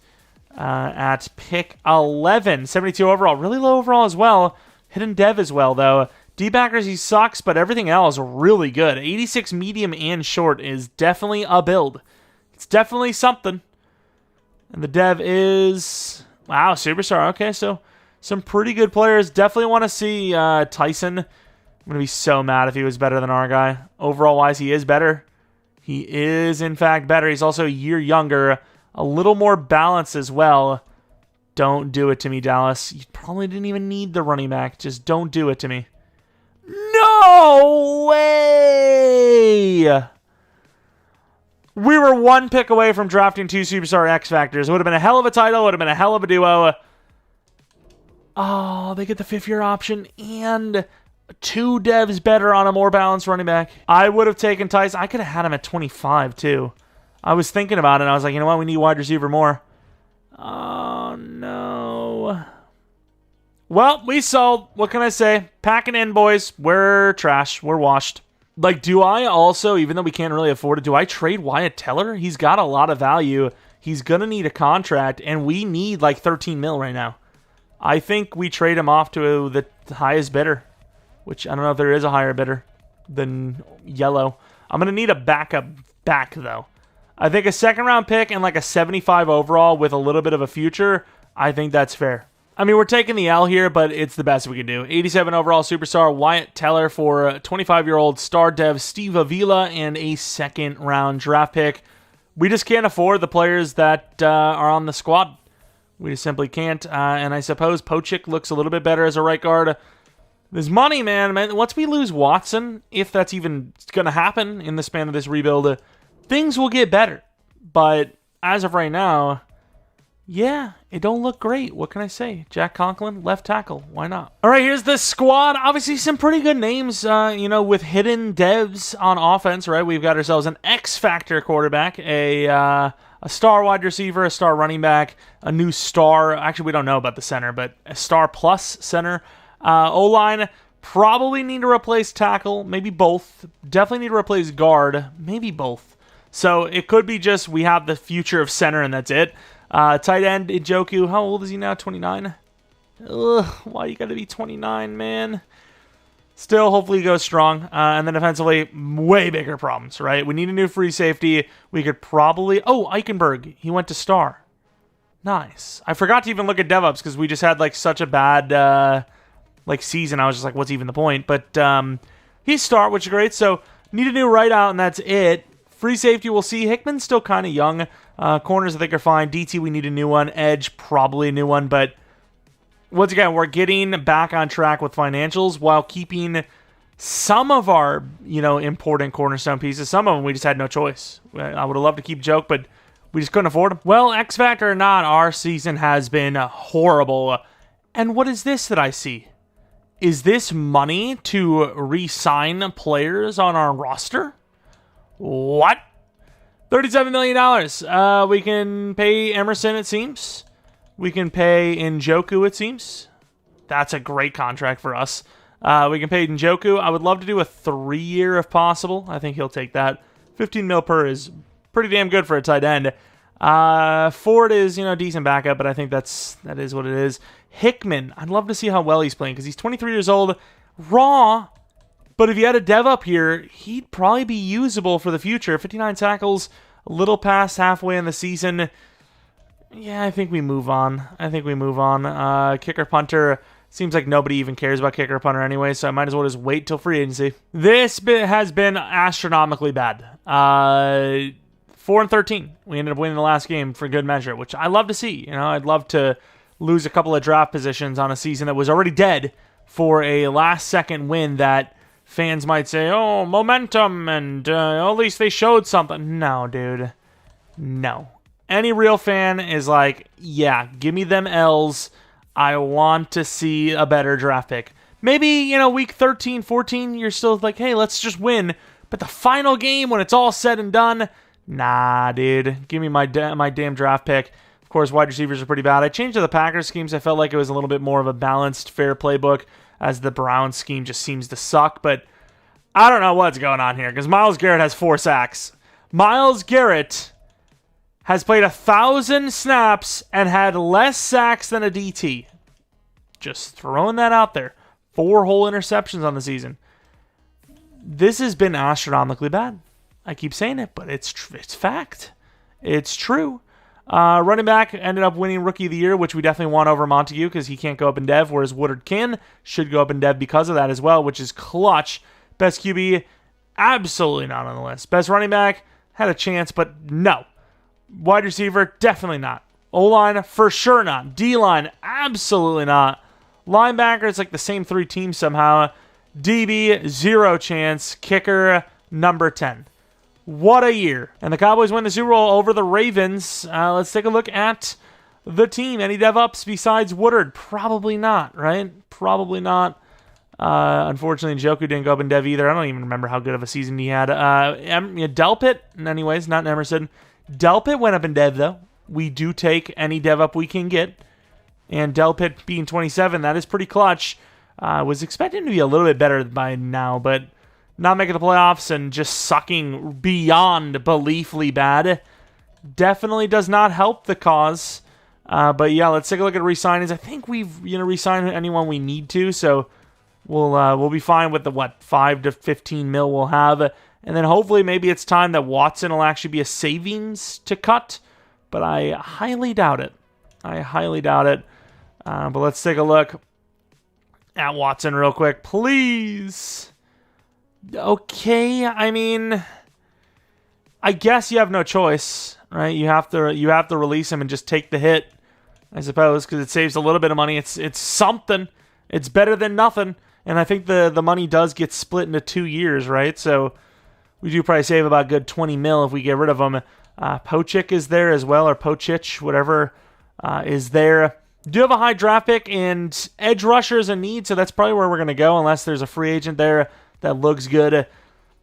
[SPEAKER 1] at pick 11. 72 overall. Really low overall as well. Hidden Dev as well, though. D-backers, he sucks, but everything else really good. 86 medium and short is definitely a build. It's definitely something. And the Dev is... Wow, Superstar. Okay, so some pretty good players. Definitely want to see Tyson. I'm going to be so mad if he was better than our guy. Overall-wise, he is better. He is, in fact, better. He's also a year younger. A little more balanced as well. Don't do it to me, Dallas. You probably didn't even need the running back. Just don't do it to me. No way! We were one pick away from drafting 2 Superstar X Factors. It would have been a hell of a title. It would have been a hell of a duo. Oh, they get the 5th-year option and 2 devs better on a more balanced running back. I would have taken Tyson. I could have had him at 25, too. I was thinking about it, and I was like, you know what? We need wide receiver more. Oh, no. Well, we sold. What can I say? Packing in, boys. We're trash. We're washed. Like, do I also, even though we can't really afford it, do I trade Wyatt Teller? He's got a lot of value. He's going to need a contract, and we need like 13 mil right now. I think we trade him off to the highest bidder, which I don't know if there is a higher bidder than Yellow. I'm going to need a backup back, though. I think a 2nd-round pick and like a 75 overall with a little bit of a future, I think that's fair. I mean, we're taking the L here, but it's the best we can do. 87 overall superstar Wyatt Teller for 25-year-old star dev Steve Avila and a 2nd-round draft pick. We just can't afford the players that are on the squad. We just simply can't. And I suppose Pochik looks a little bit better as a right guard. There's money, man. Once we lose Watson, if that's even going to happen in the span of this rebuild, things will get better. But as of right now, yeah, it don't look great. What can I say? Jack Conklin, left tackle. Why not? All right, here's the squad. Obviously, some pretty good names, with hidden devs on offense, right? We've got ourselves an X-Factor quarterback, a star wide receiver, a star running back, a new star. Actually, we don't know about the center, but a star plus center. O-line, probably need to replace tackle, maybe both. Definitely need to replace guard, maybe both. So it could be just we have the future of center and that's it. Tight end, Njoku, how old is he now? 29? Ugh, why you gotta be 29, man? Still, hopefully he goes strong. And then defensively, way bigger problems, right? We need a new free safety. We could probably... Oh, Eichenberg. He went to star. Nice. I forgot to even look at DevOps because we just had like such a bad season. I was just like, what's even the point? But he's star, which is great. So need a new right out, and that's it. Free safety, we'll see. Hickman's still kind of young. Corners, I think, are fine. DT, we need a new one. Edge, probably a new one. But once again, we're getting back on track with financials while keeping some of our, important cornerstone pieces. Some of them we just had no choice. I would have loved to keep Joke, but we just couldn't afford them. Well, X Factor or not, our season has been horrible. And what is this that I see? Is this money to re-sign players on our roster? What? $37 million. We can pay Emerson, it seems. We can pay Njoku, it seems. That's a great contract for us. We can pay Njoku. I would love to do a 3-year if possible. I think he'll take that. 15 mil per is pretty damn good for a tight end. Ford is, decent backup, but I think that is what it is. Hickman, I'd love to see how well he's playing because he's 23 years old. Raw. But if you had a dev up here, he'd probably be usable for the future. 59 tackles, a little past halfway in the season. Yeah, I think we move on. Kicker punter, seems like nobody even cares about kicker punter anyway, so I might as well just wait till free agency. This bit has been astronomically bad. 4-13. We ended up winning the last game for good measure, which I love to see. I'd love to lose a couple of draft positions on a season that was already dead for a last-second win that fans might say, oh, momentum, and at least they showed something. No, dude. No. Any real fan is like, yeah, give me them L's. I want to see a better draft pick. Maybe, week 13, 14, you're still like, hey, let's just win. But the final game, when it's all said and done, nah, dude. Give me my damn draft pick. Of course, wide receivers are pretty bad. I changed to the Packers schemes. I felt like it was a little bit more of a balanced, fair playbook, as the Browns scheme just seems to suck. But I don't know what's going on here, because Myles Garrett has 4 sacks. Myles Garrett has played 1,000 snaps and had less sacks than a DT. Just throwing that out there. 4 whole interceptions on the season. This has been astronomically bad. I keep saying it, but it's fact. It's true. Running back ended up winning Rookie of the Year, which we definitely want over Montague because he can't go up in dev, whereas Woodard can. Should go up in dev because of that as well, which is clutch. Best QB, absolutely not on the list. Best running back, had a chance, but no. Wide receiver, definitely not. O-line, for sure not. D-line, absolutely not. Linebacker, it's like the same 3 teams somehow. DB, 0 chance. Kicker, number 10. What a year. And the Cowboys win the Super Bowl over the Ravens. Let's take a look at the team. Any dev ups besides Woodard? Probably not, right? Probably not. Unfortunately, Njoku didn't go up in dev either. I don't even remember how good of a season he had. Delpit, anyways, not Emerson. Delpit went up in dev, though. We do take any dev up we can get. And Delpit being 27, that is pretty clutch. Was expecting to be a little bit better by now, but not making the playoffs and just sucking beyond beliefly bad definitely does not help the cause. But yeah, let's take a look at re-signings. I think we've re-signed anyone we need to, so we'll be fine with the 5 to 15 mil we'll have, and then hopefully maybe it's time that Watson will actually be a savings to cut, but I highly doubt it. But let's take a look at Watson real quick, please. Okay, I mean, I guess you have no choice, right? You have to release him and just take the hit, I suppose, because it saves a little bit of money. It's something. It's better than nothing. And I think the money does get split into 2 years, right? So we do probably save about a good 20 mil if we get rid of him. Pochik is there as well, or Pochich, whatever is there. Do have a high draft pick, and edge rusher is a need, so that's probably where we're going to go, unless there's a free agent there that looks good.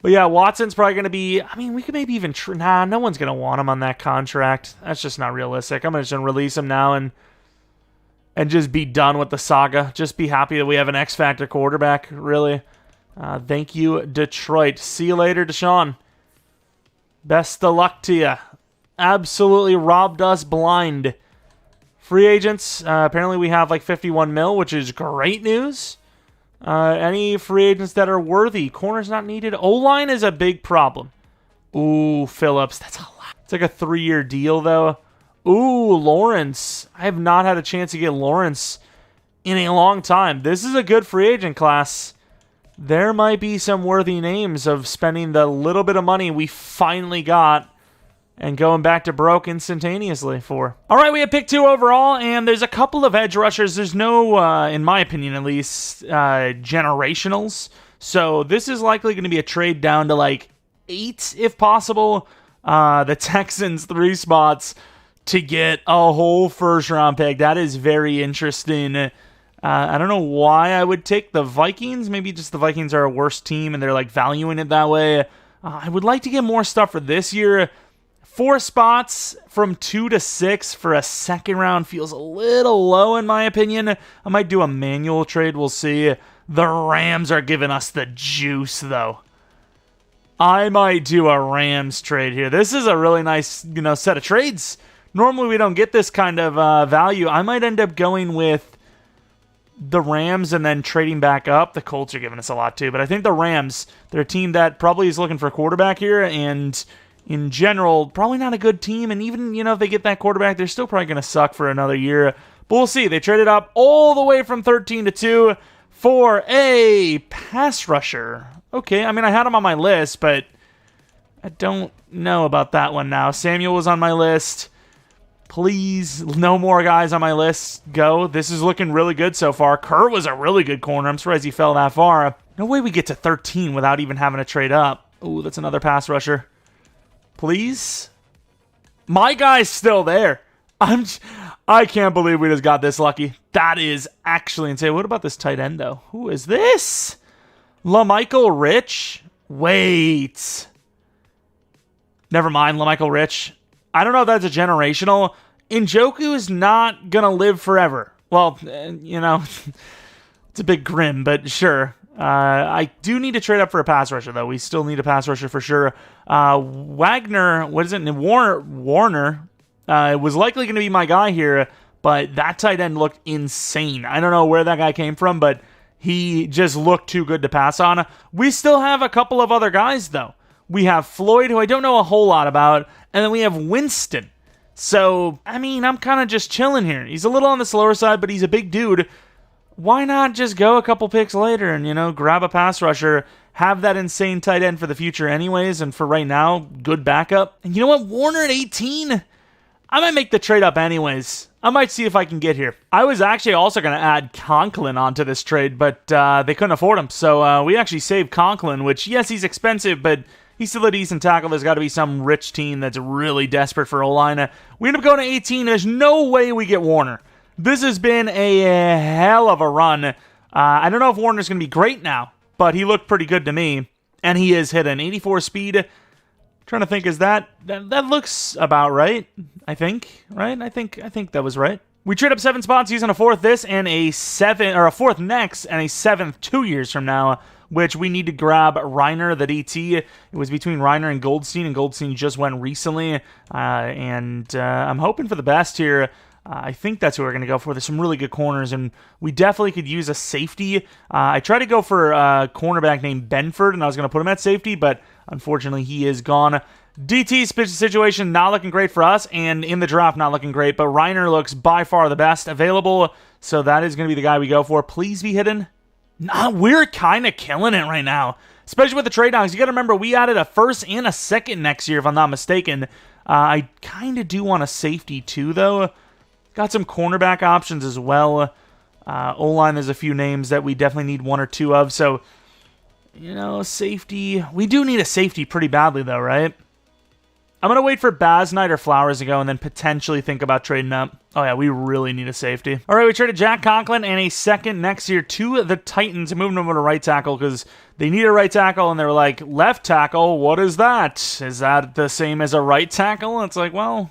[SPEAKER 1] But yeah, Watson's probably going to be, I mean, we could maybe even, no one's going to want him on that contract. That's just not realistic. I'm just going to release him now and just be done with the saga. Just be happy that we have an X-Factor quarterback, really. Thank you, Detroit. See you later, Deshaun. Best of luck to you. Absolutely robbed us blind. Free agents, apparently we have like 51 mil, which is great news. Any free agents that are worthy? Corners not needed. O-line is a big problem. Ooh, Phillips, that's a lot. It's like a 3-year deal, though. Ooh, Lawrence. I have not had a chance to get Lawrence in a long time. This is a good free agent class. There might be some worthy names of spending the little bit of money we finally got and going back to broke instantaneously for. All right, we have pick 2 overall, and there's a couple of edge rushers. There's no, in my opinion at least, generationals. So this is likely going to be a trade down to like 8 if possible. The Texans 3 spots to get a whole first-round pick. That is very interesting. I don't know why I would take the Vikings. Maybe just the Vikings are a worse team, and they're like valuing it that way. I would like to get more stuff for this year. 4 spots from 2 to 6 for a second round feels a little low in my opinion. I might do a manual trade. We'll see. The Rams are giving us the juice, though. I might do a Rams trade here. This is a really nice, set of trades. Normally we don't get this kind of value. I might end up going with the Rams and then trading back up. The Colts are giving us a lot too, but I think the Rams, they're a team that probably is looking for a quarterback here, and in general, probably not a good team. And even, if they get that quarterback, they're still probably going to suck for another year. But we'll see. They traded up all the way from 13 to 2 for a pass rusher. Okay, I mean, I had him on my list, but I don't know about that one now. Samuel was on my list. Please, no more guys on my list. Go. This is looking really good so far. Kerr was a really good corner. I'm surprised he fell that far. No way we get to 13 without even having to trade up. Ooh, that's another pass rusher. Please? My guy's still there. I can't believe we just got this lucky. That is actually insane. What about this tight end, though? Who is this? LaMichael Rich? Wait. Never mind, LaMichael Rich. I don't know if that's a generational. Njoku is not going to live forever. Well, it's a bit grim, but sure. I do need to trade up for a pass rusher, though. We still need a pass rusher for sure. Wagner, what is it? Warner was likely going to be my guy here, but that tight end looked insane. I don't know where that guy came from, but he just looked too good to pass on. We still have a couple of other guys, though. We have Floyd, who I don't know a whole lot about, and then we have Winston. So, I mean, I'm kind of just chilling here. He's a little on the slower side, but he's a big dude. Why not just go a couple picks later and, grab a pass rusher, have that insane tight end for the future anyways, and for right now, good backup. And you know what? Warner at 18? I might make the trade up anyways. I might see if I can get here. I was actually also going to add Conklin onto this trade, but they couldn't afford him. So we actually saved Conklin, which, yes, he's expensive, but he's still a decent tackle. There's got to be some rich team that's really desperate for O-line. We end up going to 18. There's no way we get Warner. This has been a hell of a run. I don't know if Warner's going to be great now, but he looked pretty good to me. And he is hit an 84 speed. Trying to think, is that looks about right? I think, right? I think that was right. We trade up 7 spots using a 4th this and a 4th next and a 7th 2 years from now, which we need to grab Reiner, the DT. It was between Reiner and Goldstein just went recently. And I'm hoping for the best here. I think that's what we're going to go for. There's some really good corners, and we definitely could use a safety. I tried to go for a cornerback named Benford, and I was going to put him at safety, but unfortunately he is gone. DT's situation not looking great for us, and in the draft not looking great, but Reiner looks by far the best available, so that is going to be the guy we go for. Please be hidden. Nah, we're kind of killing it right now, especially with the trade downs. You got to remember, we added a 1st and a 2nd next year, if I'm not mistaken. I kind of do want a safety too, though. Got some cornerback options as well. O-line, there's a few names that we definitely need 1 or 2 of. So, safety. We do need a safety pretty badly, though, right? I'm going to wait for Basnight or Flowers to go and then potentially think about trading up. Oh, yeah, we really need a safety. All right, we traded Jack Conklin and a 2nd next year to the Titans, moving them to right tackle because they need a right tackle, and they were like, left tackle, what is that? Is that the same as a right tackle? It's like, well,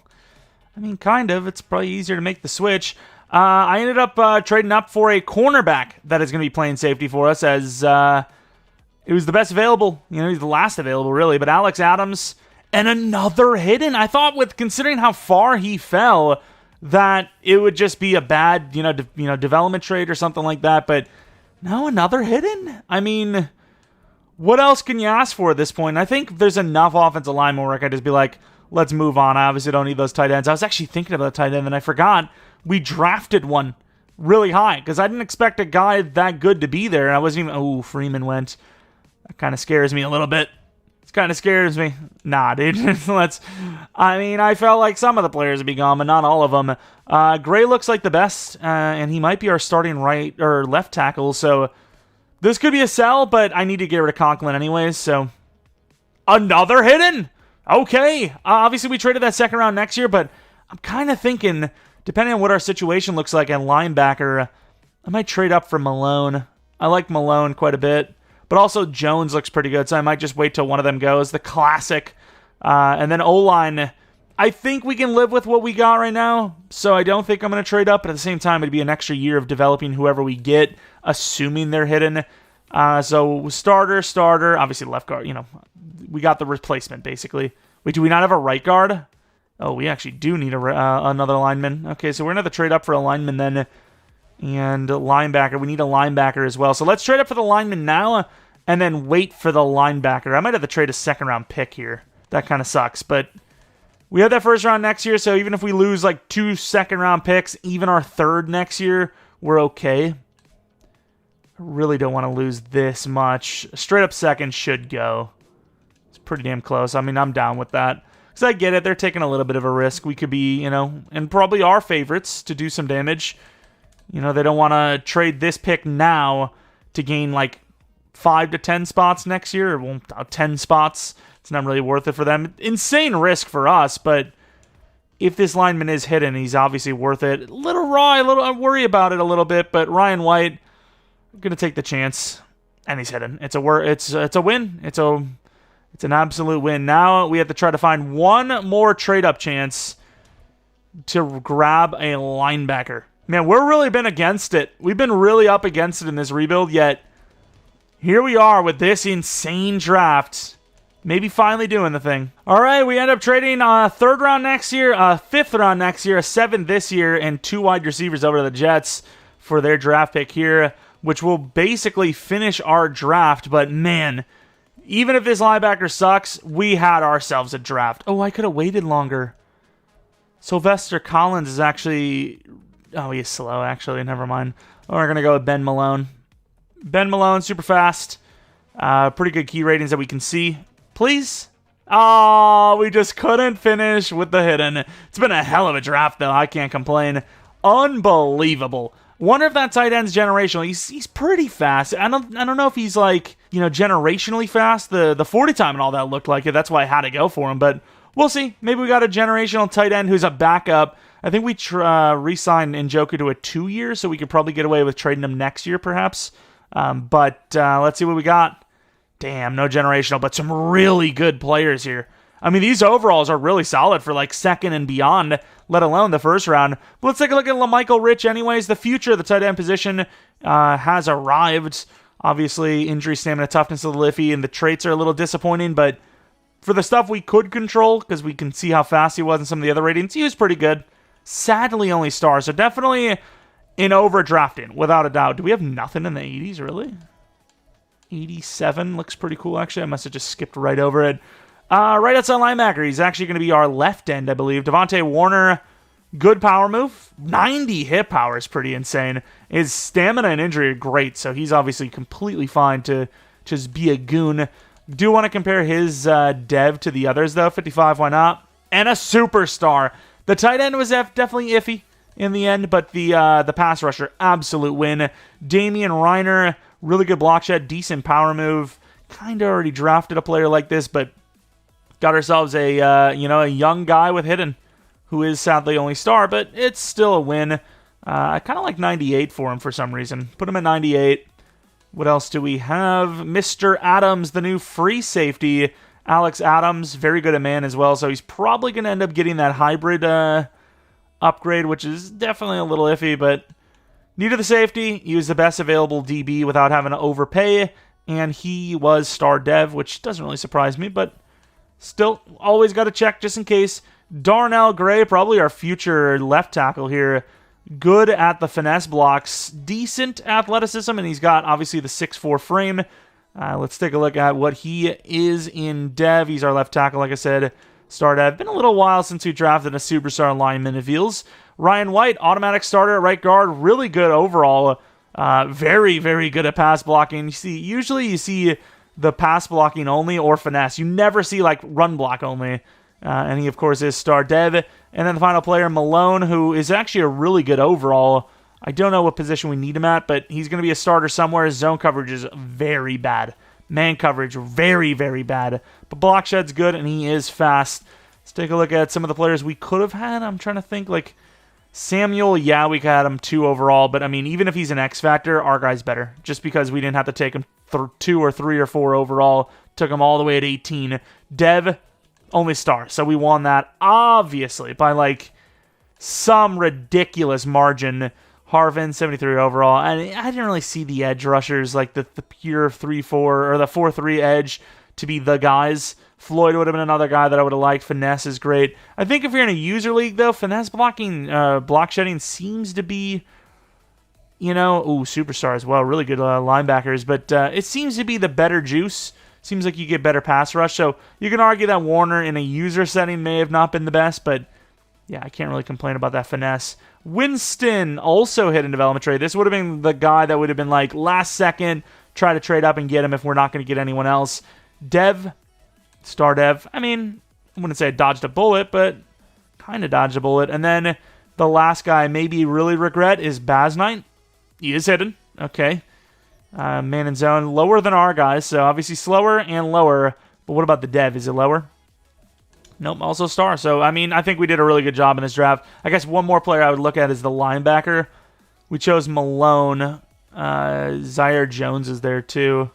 [SPEAKER 1] I mean, kind of. It's probably easier to make the switch. I ended up trading up for a cornerback that is going to be playing safety for us as it was the best available. He's the last available, really. But Alex Adams and another hidden. I thought considering how far he fell that it would just be a bad, development trade or something like that. But no, another hidden? I mean, what else can you ask for at this point? I think there's enough offensive lineman work. I'd just be like, let's move on. I obviously don't need those tight ends. I was actually thinking about the tight end, and I forgot we drafted one really high because I didn't expect a guy that good to be there. And I wasn't even... Oh, Freeman went. That kind of scares me a little bit. It kind of scares me. Nah, dude. I felt like some of the players would be gone, but not all of them. Gray looks like the best, and he might be our starting right or left tackle. So this could be a sell, but I need to get rid of Conklin anyways. So another hidden. Okay, obviously we traded that 2nd round next year, but I'm kind of thinking, depending on what our situation looks like at linebacker, I might trade up for Malone. I like Malone quite a bit, but also Jones looks pretty good, so I might just wait till one of them goes. The classic. And then O-line, I think we can live with what we got right now, so I don't think I'm going to trade up, but at the same time, it'd be an extra year of developing whoever we get, assuming they're hidden. So starter, obviously left guard, we got the replacement, basically. Wait, do we not have a right guard? Oh, we actually do need another lineman. Okay, so we're going to have to trade up for a lineman then. And linebacker. We need a linebacker as well. So let's trade up for the lineman now and then wait for the linebacker. I might have to trade a 2nd-round pick here. That kind of sucks. But we have that 1st round next year, so even if we lose like 2 2nd-round picks, even our 3rd next year, we're okay. I really don't want to lose this much. Straight up 2nd should go. Pretty damn close. I mean, I'm down with that. Because I get it. They're taking a little bit of a risk. We could be, and probably our favorites to do some damage. They don't want to trade this pick now to gain like 5 to 10 spots next year. Or 10 spots. It's not really worth it for them. Insane risk for us, but if this lineman is hidden, he's obviously worth it. A little raw, I worry about it a little bit, but Ryan White, I'm going to take the chance. And he's hidden. It's a win. It's an absolute win. Now we have to try to find one more trade-up chance to grab a linebacker. Man, we've really been against it. We've been really up against it in this rebuild, yet here we are with this insane draft. Maybe finally doing the thing. All right, we end up trading a 3rd round next year, a 5th round next year, a 7th this year, and 2 wide receivers over to the Jets for their draft pick here, which will basically finish our draft. But man, even if this linebacker sucks, we had ourselves a draft. Oh, I could have waited longer. Sylvester Collins is actually... Oh, he's slow, actually. Never mind. We're going to go with Ben Malone. Ben Malone, super fast. Pretty good key ratings that we can see. Please? Oh, we just couldn't finish with the hidden. It's been a hell of a draft, though. I can't complain. Unbelievable. Wonder if that tight end's generational. He's pretty fast. I don't know if he's like, generationally fast. The 40 time and all that looked like it. That's why I had to go for him. But we'll see. Maybe we got a generational tight end who's a backup. I think we re-signed Njoku to a 2-year, so we could probably get away with trading him next year, perhaps. But let's see what we got. Damn, no generational, but some really good players here. I mean, these overalls are really solid for like 2nd and beyond, let alone the 1st round. But let's take a look at LaMichael Rich anyways. The future of the tight end position has arrived. Obviously, injury, stamina, toughness a little iffy, and the traits are a little disappointing, but for the stuff we could control, because we can see how fast he was in some of the other ratings, he was pretty good. Sadly, only stars, so definitely an overdrafting, without a doubt. Do we have nothing in the 80s, really? 87 looks pretty cool, actually. I must have just skipped right over it. Right outside linebacker, he's actually going to be our left end, I believe. Devontae Warner, good power move. 90 hit power is pretty insane. His stamina and injury are great, so he's obviously completely fine to just be a goon. Do want to compare his dev to the others, though. 55, why not? And a superstar. The tight end was definitely iffy in the end, but the pass rusher, absolute win. Damian Reiner, really good block shed, decent power move. Kind of already drafted a player like this, but got ourselves a young guy with hidden, who is sadly only star, but it's still a win. I kind of like 98 for him for some reason. Put him at 98. What else do we have? Mr. Adams, the new free safety. Alex Adams, very good at man as well, so he's probably going to end up getting that hybrid upgrade, which is definitely a little iffy, but needed the safety. He was the best available DB without having to overpay, and he was star dev, which doesn't really surprise me, but still always got to check just in case. Darnell Gray, probably our future left tackle here. Good at the finesse blocks, decent athleticism, and he's got obviously the 6'4 frame. Let's take a look at what he is in dev. He's our left tackle, like I said, star dev. Been a little while since we drafted a superstar lineman, it feels. Ryan White, automatic starter at right guard, really good overall. Very, very good at pass blocking. Usually you see the pass blocking only or finesse. You never see like run block only. And he, of course, is star dev. And then the final player, Malone, who is actually a really good overall. I don't know what position we need him at, but he's going to be a starter somewhere. His zone coverage is very bad. Man coverage, very, very bad. But block shed's good, and he is fast. Let's take a look at some of the players we could have had. I'm trying to think, like Samuel, yeah, we had him 2 overall. But, I mean, even if he's an X factor, our guy's better. Just because we didn't have to take him 2 or 3 or 4 overall. Took him all the way at 18. Dev, only star. So we won that, obviously, by, like, some ridiculous margin. Harvin, 73 overall. And I didn't really see the edge rushers, like the pure 3-4 or the 4-3 edge, to be the guys. Floyd would have been another guy that I would have liked. Finesse is great. I think if you're in a user league, though, finesse blocking, block shedding seems to be, superstar as well. Really good linebackers. But it seems to be the better juice. Seems like you get better pass rush. So you can argue that Warner in a user setting may have not been the best, but yeah, I can't really complain about that finesse. Winston also hit in development trade. This would have been the guy that would have been like last second, try to trade up and get him if we're not going to get anyone else. Dev, star dev. I mean, I wouldn't say I dodged a bullet, but kind of dodged a bullet. And then the last guy I maybe really regret is Baz Knight. He is hidden. Okay. Man in zone. Lower than our guys, so obviously slower and lower. But what about the dev? Is it lower? Nope, also star. So, I mean, I think we did a really good job in this draft. I guess one more player I would look at is the linebacker. We chose Malone. Zaire Jones is there too.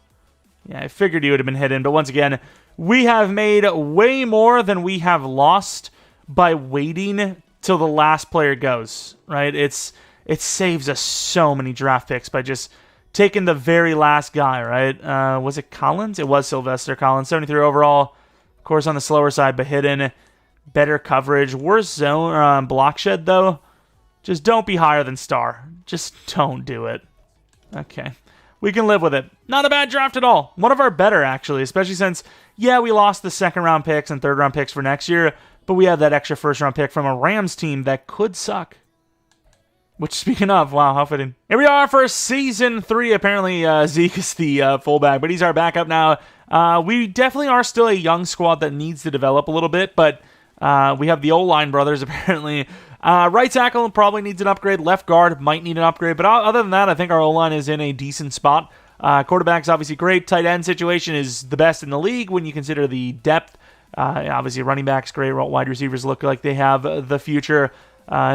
[SPEAKER 1] Yeah, I figured he would have been hidden. But once again, we have made way more than we have lost by waiting till the last player goes, right? It saves us so many draft picks by just taking the very last guy, right? Was it Collins? It was Sylvester Collins, 73 overall. Of course, on the slower side, but hidden. Better coverage. Worse zone block shed, though. Just don't be higher than star. Just don't do it. Okay. We can live with it. Not a bad draft at all. One of our better, actually, especially since, yeah, we lost the second-round picks and third-round picks for next year, but we have that extra first-round pick from a Rams team that could suck. Which, speaking of, wow, how fitting. Here we are for Season 3. Apparently, Zeke is the fullback, but he's our backup now. We definitely are still a young squad that needs to develop a little bit, but we have the O-line brothers, apparently. Right tackle probably needs an upgrade. Left guard might need an upgrade, but other than that, I think our O-line is in a decent spot. Quarterback's obviously great. Tight end situation is the best in the league when you consider the depth. Obviously, running back's great. Wide receivers look like they have the future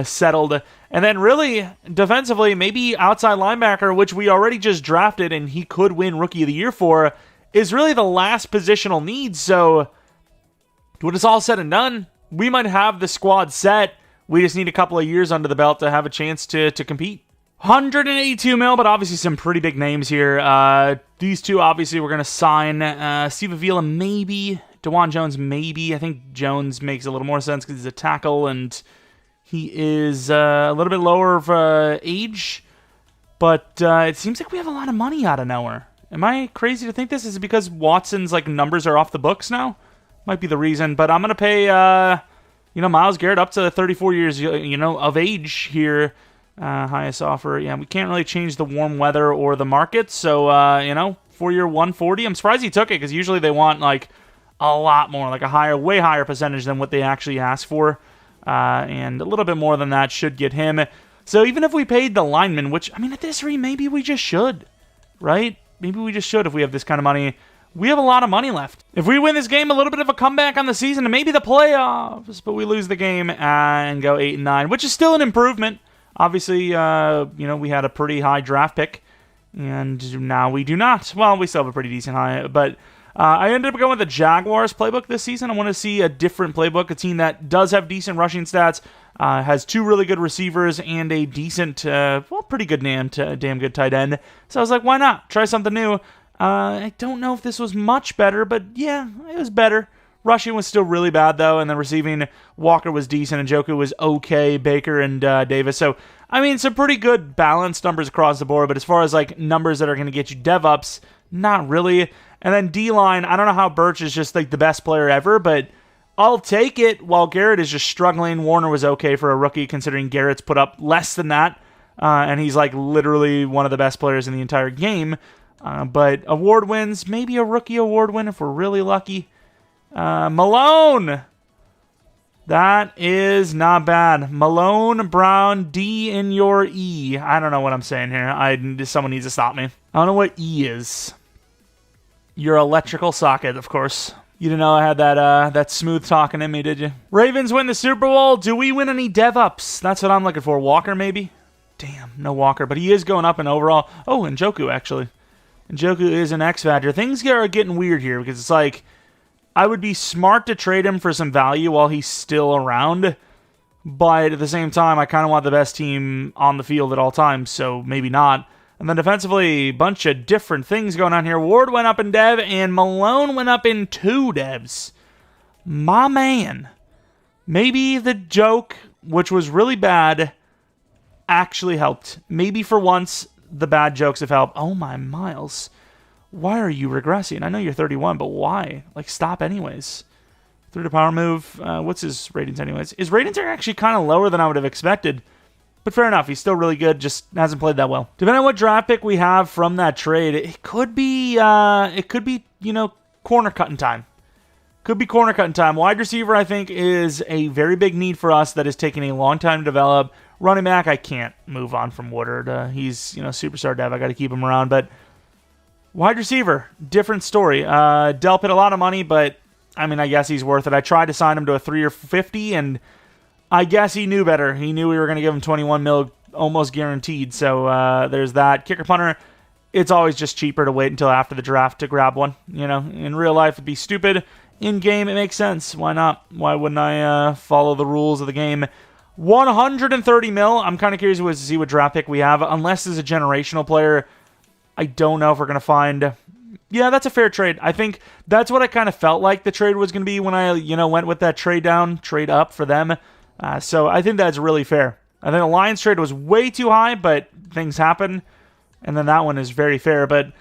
[SPEAKER 1] settled. And then really, defensively, maybe outside linebacker, which we already just drafted and he could win Rookie of the Year for, is really the last positional need. So when it's all said and done, we might have the squad set. We just need a couple of years under the belt to have a chance to compete. 182 mil, but obviously some pretty big names here. These two, obviously, we're going to sign. Steve Avila, maybe. DeJuan Jones, maybe. I think Jones makes a little more sense because he's a tackle and he is a little bit lower of age. But it seems like we have a lot of money out of nowhere. Am I crazy to think this? Is it because Watson's numbers are off the books now? Might be the reason. But I'm going to pay Myles Garrett up to 34 years of age here. Highest offer. Yeah, we can't really change the warm weather or the market. So, 4-year 140. I'm surprised he took it because usually they want a lot more, a way higher percentage than what they actually ask for. And a little bit more than that should get him. So even if we paid the lineman, which, at this rate, maybe we just should, right? Maybe we just should if we have this kind of money. We have a lot of money left. If we win this game, a little bit of a comeback on the season and maybe the playoffs, but we lose the game and go 8-9, which is still an improvement. Obviously, we had a pretty high draft pick, and now we do not. Well, we still have a pretty decent high, but I ended up going with the Jaguars playbook this season. I want to see a different playbook, a team that does have decent rushing stats, has two really good receivers, and a decent, pretty good damn good tight end. So I was like, why not? Try something new. I don't know if this was much better, but yeah, it was better. Rushing was still really bad, though, and then receiving, Walker was decent, and Njoku was okay, Baker and Davis. So, some pretty good balanced numbers across the board, but as far as, numbers that are going to get you dev ups, not really. And then D-line, I don't know how Birch is just, the best player ever, but I'll take it while Garrett is just struggling. Warner was okay for a rookie, considering Garrett's put up less than that, and he's, literally one of the best players in the entire game. But award wins, maybe a rookie award win if we're really lucky. Malone. That is not bad. Malone, Brown, D in your E. I don't know what I'm saying here. Someone needs to stop me. I don't know what E is. Your electrical socket, of course. You didn't know I had that smooth talking in me, did you? Ravens win the Super Bowl. Do we win any dev ups? That's what I'm looking for. Walker, maybe? Damn, no Walker. But he is going up in overall. Oh, and Njoku, actually. Njoku is an X Factor. Things are getting weird here because it's I would be smart to trade him for some value while he's still around, but at the same time, I kind of want the best team on the field at all times, so maybe not. And then defensively, a bunch of different things going on here. Ward went up in dev, and Malone went up in 2 devs. My man. Maybe the joke, which was really bad, actually helped. Maybe for once, the bad jokes have helped. Oh my, Miles. Why are you regressing? I know you're 31, but why? Stop anyways. 3 to power move. What's his ratings anyways? His ratings are actually kind of lower than I would have expected. But fair enough. He's still really good. Just hasn't played that well. Depending on what draft pick we have from that trade, it could be, corner cutting time. Could be corner cutting time. Wide receiver, I think, is a very big need for us that is taking a long time to develop. Running back, I can't move on from Woodard. He's, superstar dev. I got to keep him around. But wide receiver, different story. Dell paid a lot of money, but I mean, I guess he's worth it. I tried to sign him to a 3 or 50, and I guess he knew better. He knew we were going to give him 21 mil almost guaranteed. So there's that. Kicker punter, it's always just cheaper to wait until after the draft to grab one. You know, in real life, it'd be stupid. In game, it makes sense. Why not? Why wouldn't I follow the rules of the game? 130 mil. I'm kind of curious to see what draft pick we have. Unless there's a generational player, I don't know if we're going to find. Yeah, that's a fair trade. I think that's what I kind of felt like the trade was going to be when I, went with that trade down, trade up for them. So I think that's really fair. I think the Lions trade was way too high, but things happen. And then that one is very fair. But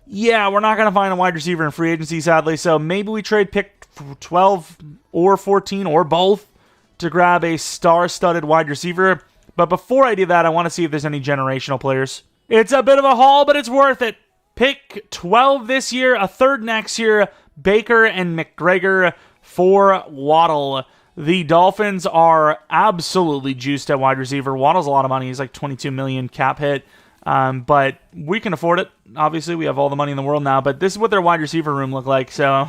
[SPEAKER 1] yeah, we're not going to find a wide receiver in free agency, sadly. So maybe we trade pick 12 or 14 or both to grab a star-studded wide receiver. But before I do that, I want to see if there's any generational players. It's a bit of a haul, but it's worth it. Pick 12 this year, a third next year, Baker and McGregor for Waddle. The Dolphins are absolutely juiced at wide receiver. Waddle's a lot of money. He's like 22 million cap hit. But we can afford it. Obviously, we have all the money in the world now, but this is what their wide receiver room looked like. So,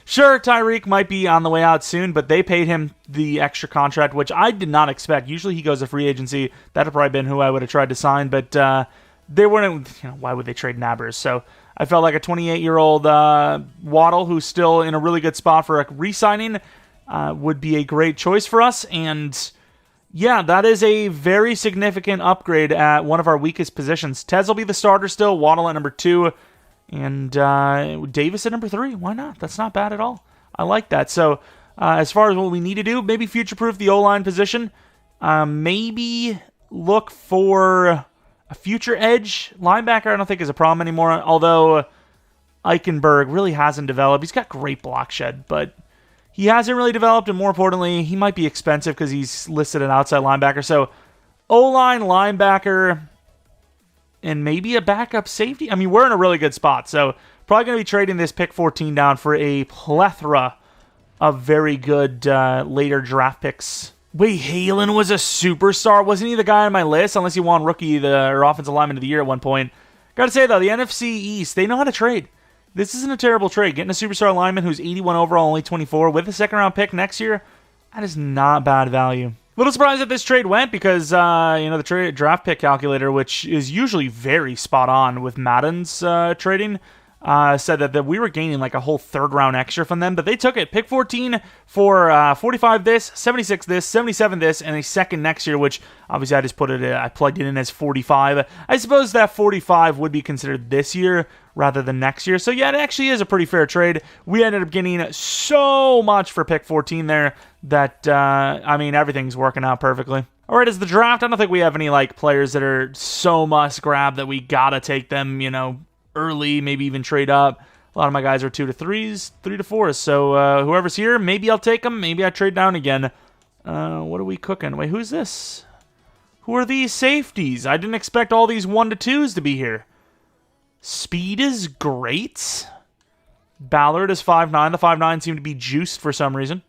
[SPEAKER 1] sure, Tyreek might be on the way out soon, but they paid him the extra contract, which I did not expect. Usually he goes to free agency. That'd have probably been who I would have tried to sign, but they weren't, why would they trade Nabbers? So I felt like a 28-year-old Waddle, who's still in a really good spot for a re-signing, would be a great choice for us. And yeah, that is a very significant upgrade at one of our weakest positions. Tez will be the starter still, Waddle at number 2, and Davis at number 3. Why not? That's not bad at all. I like that. So as far as what we need to do, maybe future-proof the O-line position. Maybe look for a future edge linebacker. I don't think is a problem anymore, although Eichenberg really hasn't developed. He's got great block shed, but he hasn't really developed, and more importantly, he might be expensive because he's listed an outside linebacker. So O-line, linebacker, and maybe a backup safety. I mean, we're in a really good spot, so probably going to be trading this pick 14 down for a plethora of very good later draft picks. Wait, Halen was a superstar? Wasn't he the guy on my list? Unless he won rookie or offensive lineman of the year at one point. Gotta say, though, the NFC East, they know how to trade. This isn't a terrible trade. Getting a superstar lineman who's 81 overall, only 24, with a second-round pick next year, that is not bad value. Little surprised that this trade went because, the draft pick calculator, which is usually very spot on with Madden's trading, said that we were gaining like a whole third-round extra from them, but they took it. Pick 14 for 45 this, 76 this, 77 this, and a second next year, which obviously I plugged it in as 45. I suppose that 45 would be considered this year rather than next year. So yeah, it actually is a pretty fair trade. We ended up getting so much for pick 14 there that, everything's working out perfectly. All right, as the draft, I don't think we have any players that are so must grab that we gotta take them, early, maybe even trade up. A lot of my guys are 2 to 3s, 3 to 4s. So whoever's here, maybe I'll take them. Maybe I trade down again. What are we cooking? Wait, who's this? Who are these safeties? I didn't expect all these 1 to 2s to be here. Speed is great. Ballard is 5'9". The 5'9" seem to be juiced for some reason.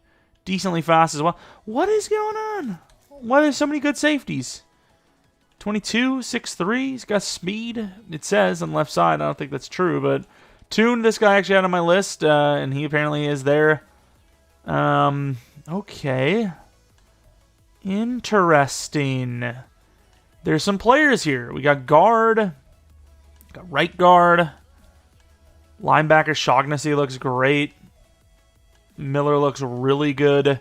[SPEAKER 1] Decently fast as well. What is going on? Why are there so many good safeties? 22, 6'3", he's got speed, it says on the left side. I don't think that's true, but Toon, this guy actually had on my list, and he apparently is there. Okay. Interesting. There's some players here. We got guard, got right guard, linebacker Shaughnessy looks great. Miller looks really good.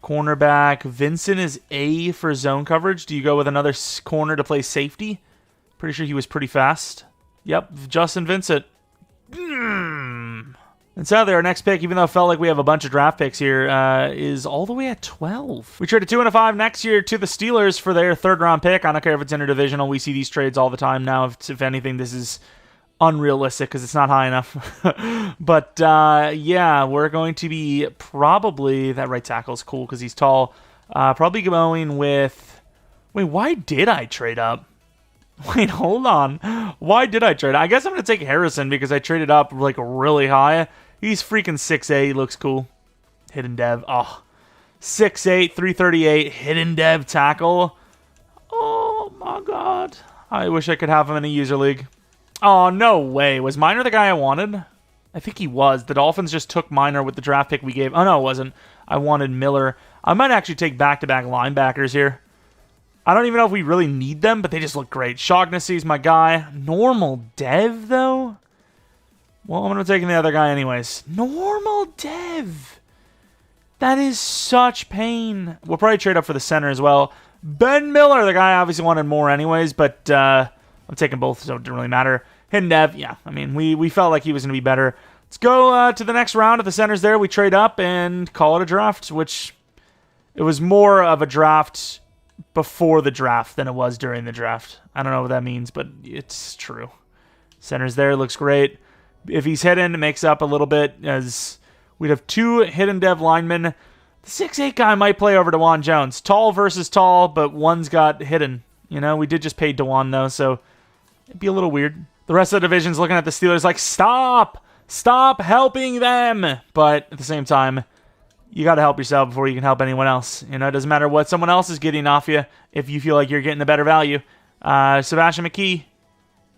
[SPEAKER 1] Cornerback, Vincent is A for zone coverage. Do you go with another corner to play safety? Pretty sure he was pretty fast. Yep, Justin Vincent. And sadly, our next pick, even though it felt like we have a bunch of draft picks here, is all the way at 12. We traded 2 and a 5 next year to the Steelers for their third-round pick. I don't care if it's interdivisional. We see these trades all the time now. If anything, this is unrealistic because it's not high enough. But yeah, we're going to be probably, that right tackle is cool because he's tall, probably going with, wait, why did I trade up? Wait, hold on. Why did I trade? I guess I'm going to take Harrison because I traded up really high. He's freaking 6'8", he looks cool. Hidden dev. Oh, 6'8", 338, hidden dev tackle. Oh my god. I wish I could have him in a user league. Oh, no way. Was Miner the guy I wanted? I think he was. The Dolphins just took Minor with the draft pick we gave. Oh, no, it wasn't. I wanted Miller. I might actually take back-to-back linebackers here. I don't even know if we really need them, but they just look great. Shognessy's my guy. Normal Dev, though? Well, I'm going to be taking the other guy anyways. Normal Dev. That is such pain. We'll probably trade up for the center as well. Ben Miller, the guy I obviously wanted more anyways, but I'm taking both, so it didn't really matter. Hidden Dev, yeah. I mean, we felt like he was going to be better. Let's go to the next round. At the centers there, we trade up and call it a draft, which it was more of a draft before the draft than it was during the draft. I don't know what that means, but it's true. Centers there, looks great. If he's hidden, it makes up a little bit, as we'd have 2 hidden Dev linemen. The 6'8 guy might play over DeJuan Jones. Tall versus tall, but one's got hidden. You know, we did just pay DeJuan, though, so it'd be a little weird. The rest of the division's looking at the Steelers like, stop! Stop helping them! But at the same time, you got to help yourself before you can help anyone else. You know, it doesn't matter what someone else is getting off you if you feel like you're getting a better value. Sebastian McKee,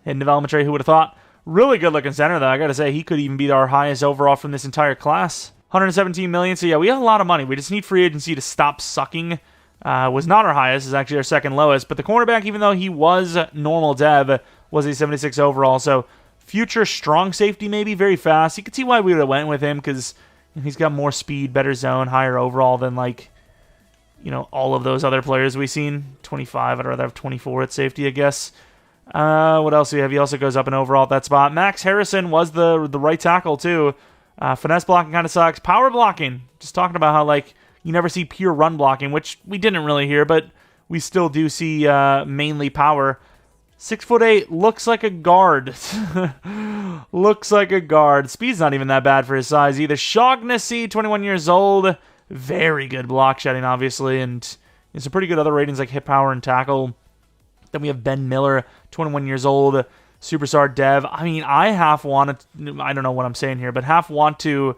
[SPEAKER 1] hidden development trade, who would have thought? Really good-looking center, though. I got to say, he could even be our highest overall from this entire class. $117 million. So, yeah, we have a lot of money. We just need free agency to stop sucking. Was not our highest. Is actually our second lowest. But the cornerback, even though he was normal Dev, was a 76 overall. So, future strong safety, maybe very fast. You could see why we would have went with him, because he's got more speed, better zone, higher overall than, like, you know, all of those other players we've seen. 25. I'd rather have 24 at safety, I guess. What else do we have? He also goes up in overall at that spot. Max Harrison was the right tackle, too. Finesse blocking kind of sucks. Power blocking. Just talking about how, like, you never see pure run blocking, which we didn't really hear, but we still do see mainly power. 6'8", looks like a guard. Looks like a guard. Speed's not even that bad for his size either. Shaughnessy, 21 years old. Very good block shedding, obviously, and some pretty good other ratings like hit power and tackle. Then we have Ben Miller, 21 years old, superstar Dev. I mean, I half want to, I don't know what I'm saying here, but half want to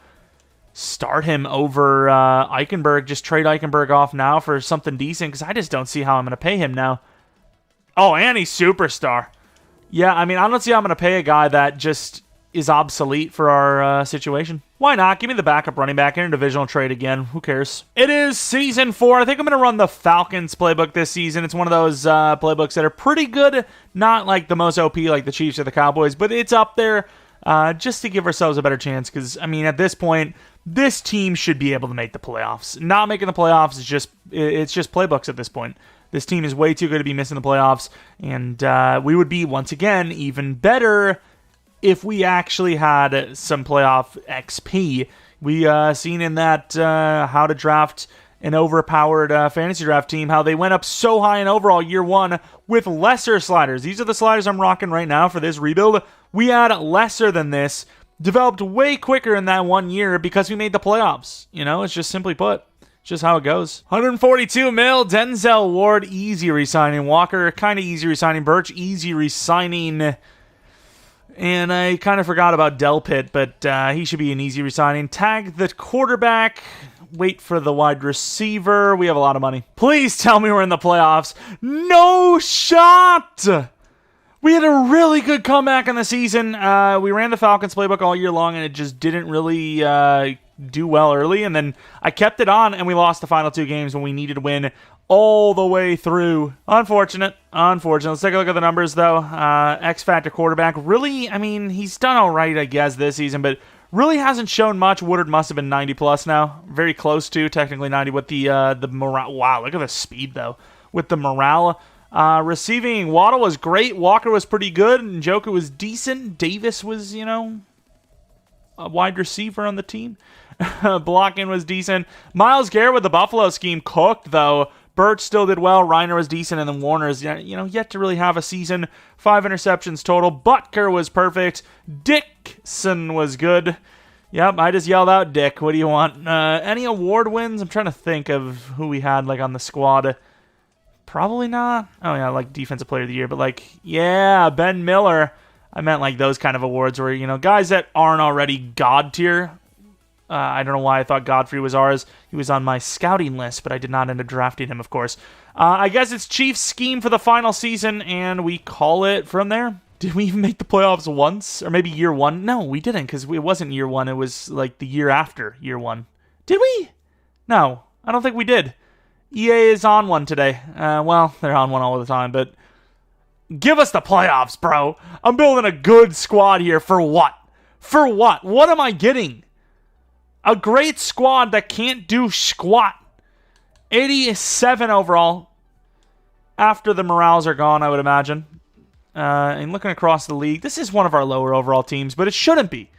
[SPEAKER 1] start him over Eichenberg. Just trade Eichenberg off now for something decent, because I just don't see how I'm going to pay him now. Oh, and he's superstar. Yeah, I mean, I don't see how I'm going to pay a guy that just is obsolete for our situation. Why not? Give me the backup running back in a divisional trade again. Who cares? It is season 4. I think I'm going to run the Falcons playbook this season. It's one of those playbooks that are pretty good. Not like the most OP like the Chiefs or the Cowboys, but it's up there just to give ourselves a better chance. Because, I mean, at this point, this team should be able to make the playoffs. Not making the playoffs is just, it's just playbooks at this point. This team is way too good to be missing the playoffs. And we would be, once again, even better if we actually had some playoff XP. We seen in that how to draft an overpowered fantasy draft team, how they went up so high in overall year 1 with lesser sliders. These are the sliders I'm rocking right now for this rebuild. We had lesser than this, developed way quicker in that 1 year because we made the playoffs. You know, it's just simply put. It's just how it goes. 142 mil, Denzel Ward, easy resigning. Walker, kind of easy resigning. Birch, easy resigning. And I kind of forgot about Delpit, but he should be an easy resigning. Tag the quarterback. Wait for the wide receiver. We have a lot of money. Please tell me we're in the playoffs. No shot! We had a really good comeback in the season. We ran the Falcons playbook all year long, and it just didn't really do well early. And then I kept it on, and we lost the final 2 games when we needed to win all the way through. Unfortunate. Let's take a look at the numbers, though. X-Factor quarterback. Really, I mean, he's done all right, I guess, this season, but really hasn't shown much. Woodard must have been 90-plus now. Very close to, technically 90 with the morale. Wow, look at the speed, though, with the morale. Receiving, Waddle was great. Walker was pretty good. And Njoku was decent. Davis was, you know, a wide receiver on the team. Blocking was decent. Myles Garrett with the Buffalo scheme cooked, though. Birch still did well. Reiner was decent, and then Warner's, you know, yet to really have a season. 5 interceptions total. Butker was perfect. Dixon was good. Yep, I just yelled out Dick. What do you want? Any award wins? I'm trying to think of who we had, like, on the squad. Probably not. Oh, yeah, like, Defensive Player of the Year. But, like, yeah, Ben Miller. I meant, like, those kind of awards where, you know, guys that aren't already God tier. I don't know why I thought Godfrey was ours. He was on my scouting list, but I did not end up drafting him, of course. I guess it's Chiefs' scheme for the final season, and we call it from there. Did we even make the playoffs once? Or maybe year one? No, we didn't, because it wasn't year one. It was like the year after year one. Did we? No, I don't think we did. EA is on one today. Well, they're on one all the time, but give us the playoffs, bro. I'm building a good squad here. For what? For what? What am I getting? A great squad that can't do squat. 87 overall. After the morales are gone, I would imagine. And looking across the league, this is one of our lower overall teams, but it shouldn't be.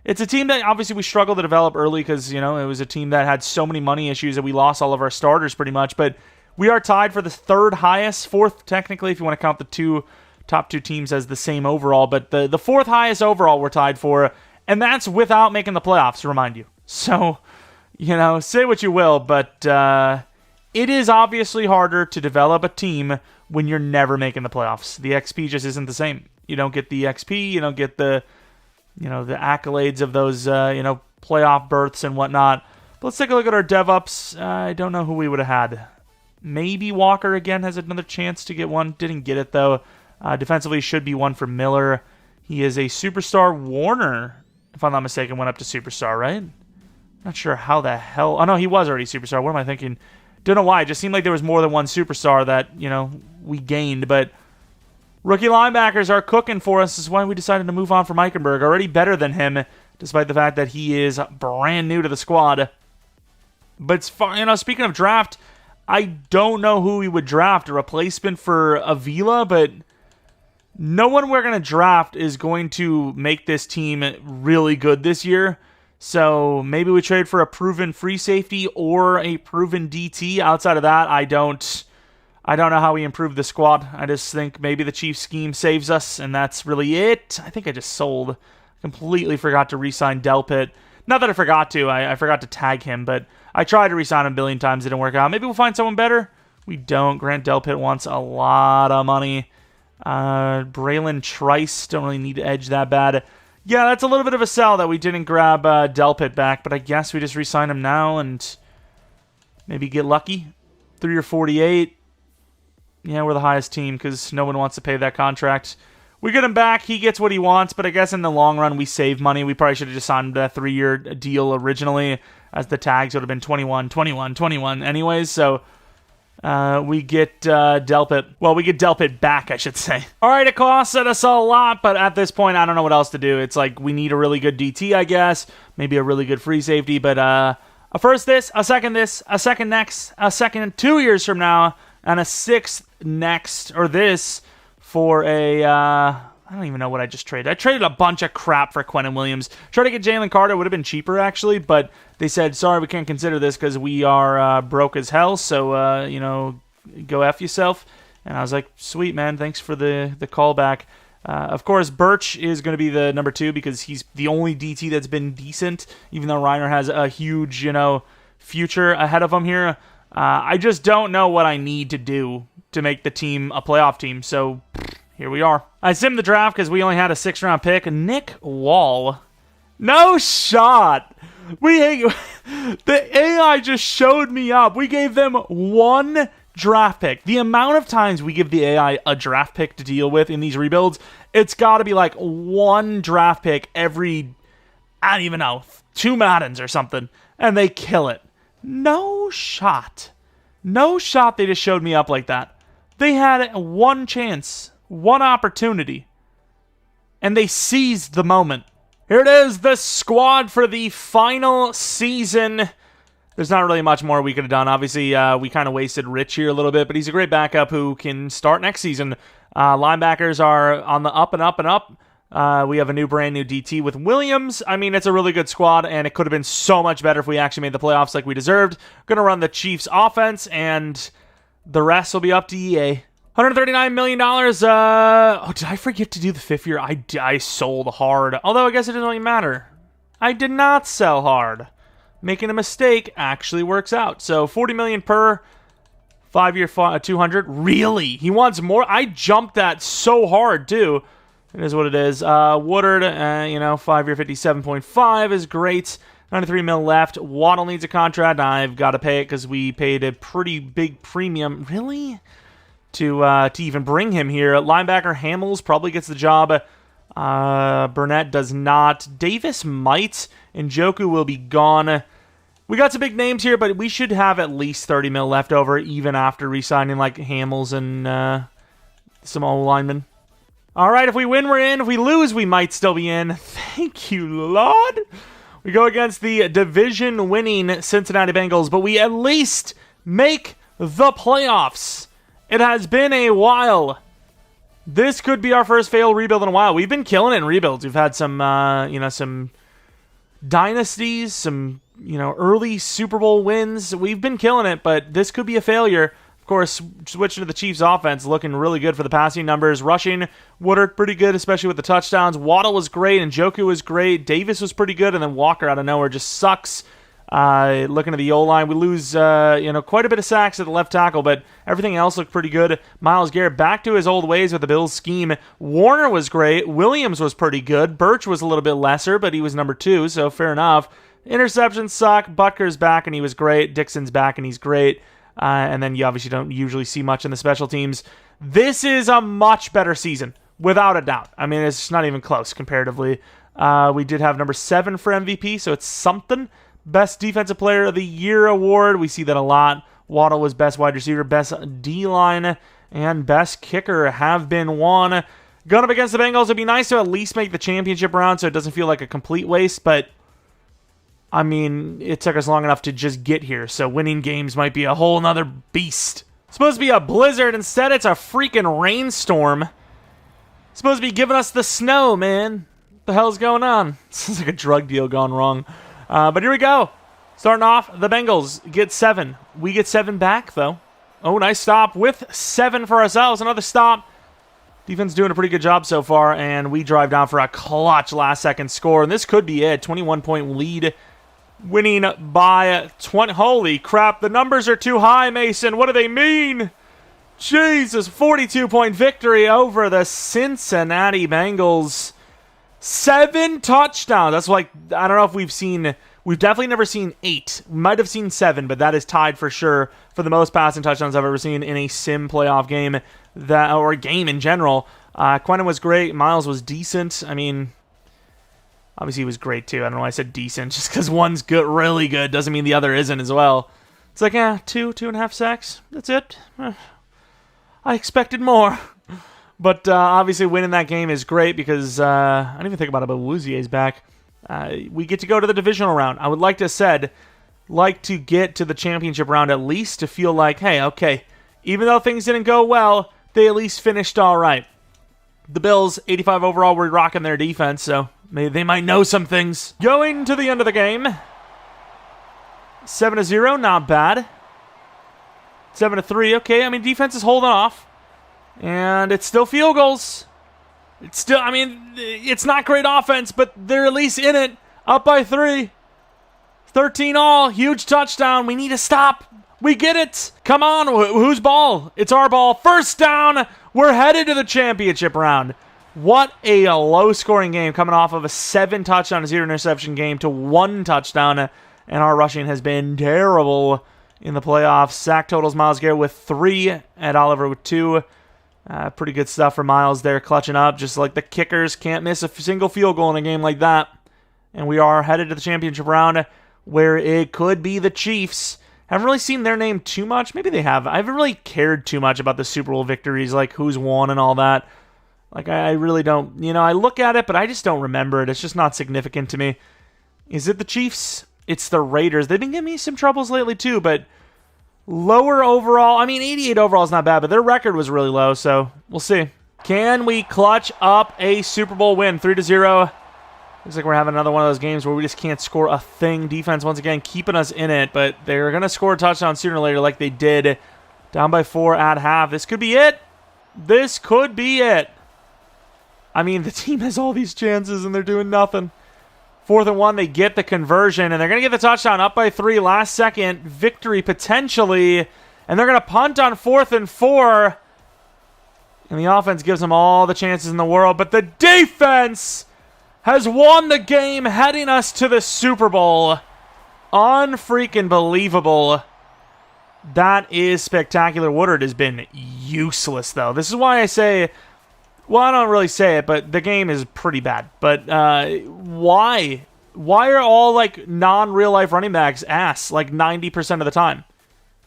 [SPEAKER 1] It's a team that obviously we struggled to develop early because, it was a team that had so many money issues that we lost all of our starters pretty much. But we are tied for the third highest, fourth technically, if you want to count the top two teams as the same overall. But the fourth highest overall we're tied for, and that's without making the playoffs, to remind you. So, say what you will, but it is obviously harder to develop a team when you're never making the playoffs. The XP just isn't the same. You don't get the XP, you don't get the accolades of those, playoff berths and whatnot. But let's take a look at our DevUps. I don't know who we would have had. Maybe Walker again has another chance to get one. Didn't get it, though. Defensively should be one for Miller. He is a superstar. Warner, if I'm not mistaken, went up to superstar, right? Not sure how the hell... Oh, no, he was already superstar. What am I thinking? Don't know why. It just seemed like there was more than one superstar that, we gained. But rookie linebackers are cooking for us. This is why we decided to move on from Eichenberg. Already better than him, despite the fact that he is brand new to the squad. But it's fun. Speaking of draft, I don't know who we would draft. A replacement for Avila, but no one we're going to draft is going to make this team really good this year. So maybe we trade for a proven free safety or a proven DT. Outside of that, I don't know how we improve the squad. I just think maybe the Chiefs scheme saves us, and that's really it. I think I just sold. Completely forgot to re-sign Delpit. Not that I forgot to. I forgot to tag him, but I tried to re-sign him a billion times. It didn't work out. Maybe we'll find someone better. We don't. Grant Delpit wants a lot of money. Braylon Trice, don't really need to edge that bad. Yeah, that's a little bit of a sell that we didn't grab Delpit back, but I guess we just re-sign him now and maybe get lucky. 3 or 48. Yeah, we're the highest team because no one wants to pay that contract. We get him back. He gets what he wants, but I guess in the long run, we save money. We probably should have just signed a 3-year deal originally, as the tags would have been 21, 21, 21 anyways, so... we get Delpit. Well, we get Delpit back, I should say. All right, it costs us a lot, but at this point, I don't know what else to do. It's like we need a really good DT, I guess. Maybe a really good free safety, but a first this, a second next, a second 2 years from now, and a sixth next, or this, for a... I don't even know what I just traded. I traded a bunch of crap for Quentin Williams. Tried to get Jalen Carter. Would have been cheaper, actually, but they said, sorry, we can't consider this because we are broke as hell, so, go F yourself. And I was like, sweet, man. Thanks for the callback. Of course, Birch is going to be the number 2 because he's the only DT that's been decent, even though Reiner has a huge, future ahead of him here. I just don't know what I need to do to make the team a playoff team, so... Here we are. I simmed the draft because we only had a 6th-round pick. Nick Wall. No shot. The AI just showed me up. We gave them 1 draft pick. The amount of times we give the AI a draft pick to deal with in these rebuilds, it's got to be like 1 draft pick every, I don't even know, 2 Maddens or something, and they kill it. No shot. No shot they just showed me up like that. They had 1 chance. 1 opportunity, and they seized the moment. Here it is, the squad for the final season. There's not really much more we could have done. Obviously, we kind of wasted Rich here a little bit, but he's a great backup who can start next season. Linebackers are on the up and up and up. We have a brand new DT with Williams. I mean, it's a really good squad, and it could have been so much better if we actually made the playoffs like we deserved. Going to run the Chiefs offense, and the rest will be up to EA. $139 million. Did I forget to do the 5th year? I sold hard. Although I guess it doesn't really matter. I did not sell hard. Making a mistake actually works out. So $40 million per 5-year 200. Really? He wants more? I jumped that so hard too. It is what it is. Woodard, 5-year 57.5 is great. 93 mil left. Waddle needs a contract. I've got to pay it because we paid a pretty big premium. Really? to even bring him here. Linebacker Hamels probably gets the job. Burnett does not. Davis might. Njoku will be gone. We got some big names here, but we should have at least 30 mil left over, even after re-signing like Hamels and some old linemen. All right, if we win, we're in. If we lose, we might still be in. Thank you, Lord. We go against the division-winning Cincinnati Bengals, but we at least make the playoffs. It has been a while. This could be our first failed rebuild in a while. We've been killing it in rebuilds. We've had some, some dynasties, some, early Super Bowl wins. We've been killing it, but this could be a failure. Of course, switching to the Chiefs' offense, looking really good for the passing numbers. Rushing, Woodard, pretty good, especially with the touchdowns. Waddle was great, and Njoku was great. Davis was pretty good, and then Walker out of nowhere just sucks. Looking at the O-line, we lose, quite a bit of sacks at the left tackle, but everything else looked pretty good. Myles Garrett back to his old ways with the Bills scheme. Warner was great. Williams was pretty good. Birch was a little bit lesser, but he was number 2, so fair enough. Interceptions suck. Butker's back, and he was great. Dixon's back, and he's great. And then you obviously don't usually see much in the special teams. This is a much better season, without a doubt. I mean, it's not even close comparatively. We did have number 7 for MVP, so it's something. Best Defensive Player of the Year award. We see that a lot. Waddle was best wide receiver, best D-line, and best kicker have been won. Going up against the Bengals, it'd be nice to at least make the championship round so it doesn't feel like a complete waste, but I mean, it took us long enough to just get here, so winning games might be a whole nother beast. It's supposed to be a blizzard. Instead, it's a freaking rainstorm. It's supposed to be giving us the snow, man. What the hell's going on? Sounds like a drug deal gone wrong. But here we go. Starting off, the Bengals get 7. We get 7 back, though. Oh, nice stop with 7 for ourselves. Another stop. Defense doing a pretty good job so far, and we drive down for a clutch last-second score. And this could be it. 21-point lead, winning by 20. Holy crap, the numbers are too high, Mason. What do they mean? Jesus, 42-point victory over the Cincinnati Bengals. 7 touchdowns. That's like, I don't know if we've definitely never seen 8. We might have seen 7, but that is tied for sure for the most passing touchdowns I've ever seen in a sim playoff game, or a game in general. Quentin was great. Miles was decent. I mean, obviously he was great too. I don't know why I said decent. Just because one's good, really good, doesn't mean the other isn't as well. It's like, 2.5 sacks. That's it. I expected more. But obviously winning that game is great because I didn't even think about it, but Wouzier's back. We get to go to the divisional round. I would like to get to the championship round at least to feel like, hey, okay, even though things didn't go well, they at least finished all right. The Bills, 85 overall, were rocking their defense, so maybe they might know some things. Going to the end of the game. 7-0, not bad. 7-3, okay. I mean, defense is holding off. And it's still field goals. It's not great offense, but they're at least in it. Up by 3. 13 all. Huge touchdown. We need to stop. We get it. Come on. Whose ball? It's our ball. First down. We're headed to the championship round. What a low-scoring game coming off of a 7-touchdown, 0-interception game to 1 touchdown. And our rushing has been terrible in the playoffs. Sack totals, Myles Garrett with 3, Ed Oliver with 2. Pretty good stuff for Miles there, clutching up. Just like the kickers can't miss a single field goal in a game like that. And we are headed to the championship round where it could be the Chiefs. Haven't really seen their name too much. Maybe they have. I haven't really cared too much about the Super Bowl victories, like who's won and all that. Like, I really don't, I look at it, but I just don't remember it. It's just not significant to me. Is it the Chiefs? It's the Raiders. They've been giving me some troubles lately too, but lower overall. I mean, 88 overall is not bad, but their record was really low, so we'll see. Can we clutch up a Super Bowl win? 3-0. Looks like we're having another one of those games where we just can't score a thing. Defense, once again, keeping us in it, but they're going to score a touchdown sooner or later like they did. Down by 4 at half. This could be it. This could be it. I mean, the team has all these chances, and they're doing nothing. 4th and 1, they get the conversion, and they're going to get the touchdown up by 3 last second. Victory potentially, and they're going to punt on 4th and 4. And the offense gives them all the chances in the world, but the defense has won the game, heading us to the Super Bowl. Unfreaking believable. That is spectacular. Woodard has been useless, though. This is why I say, well, I don't really say it, but the game is pretty bad. But why? Why are all, like, non-real-life running backs ass, like, 90% of the time?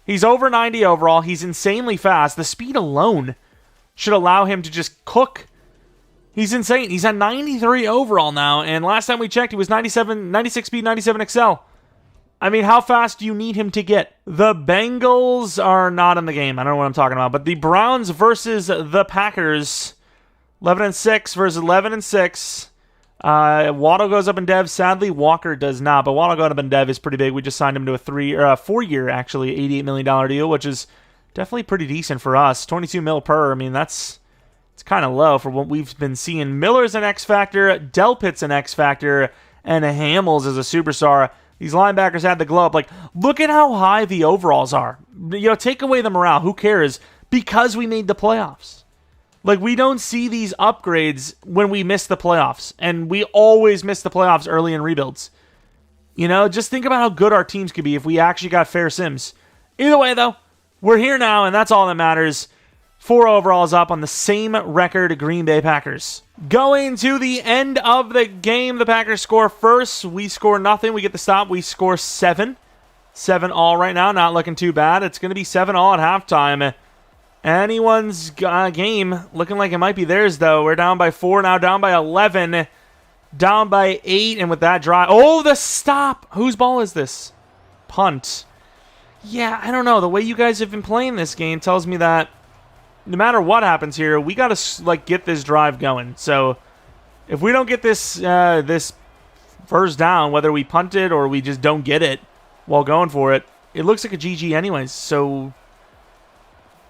[SPEAKER 1] He's over 90 overall. He's insanely fast. The speed alone should allow him to just cook. He's insane. He's at 93 overall now, and last time we checked, he was 96 speed, 97 excel. I mean, how fast do you need him to get? The Bengals are not in the game. I don't know what I'm talking about, but the Browns versus the Packers, 11-6 versus 11-6. Waddle goes up in dev. Sadly, Walker does not, but Waddle going up in dev is pretty big. We just signed him to a 4-year, actually, $88 million deal, which is definitely pretty decent for us. 22 mil per. I mean, it's kind of low for what we've been seeing. Miller's an X factor, Delpit's an X factor, and Hamels is a superstar. These linebackers had the glow up. Like, look at how high the overalls are. You know, take away the morale. Who cares? Because we made the playoffs. Like, we don't see these upgrades when we miss the playoffs. And we always miss the playoffs early in rebuilds. You know, just think about how good our teams could be if we actually got fair sims. Either way, though, we're here now, and that's all that matters. 4 overalls up on the same record, Green Bay Packers. Going to the end of the game, the Packers score first. We score nothing. We get the stop. We score 7. 7-all right now. Not looking too bad. It's going to be 7-all at halftime. Anyone's game looking like it might be theirs, though. We're down by 4 now, down by 11, down by 8, and with that drive... Oh, the stop! Whose ball is this? Punt. Yeah, I don't know. The way you guys have been playing this game tells me that no matter what happens here, we got to like get this drive going. So if we don't get this this first down, whether we punt it or we just don't get it while going for it, it looks like a GG anyways. So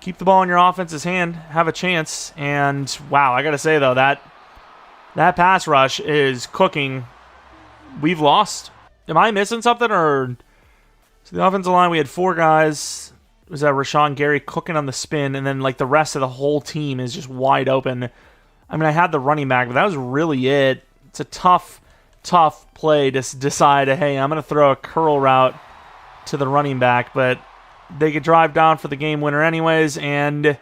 [SPEAKER 1] keep the ball in your offense's hand, have a chance, and wow, I got to say, though, that pass rush is cooking. We've lost. Am I missing something? Or so the offensive line, we had 4 guys. It was Rashawn Gary cooking on the spin, and then like the rest of the whole team is just wide open. I mean, I had the running back, but that was really it. It's a tough play to decide, hey, I'm going to throw a curl route to the running back, but they could drive down for the game winner anyways, and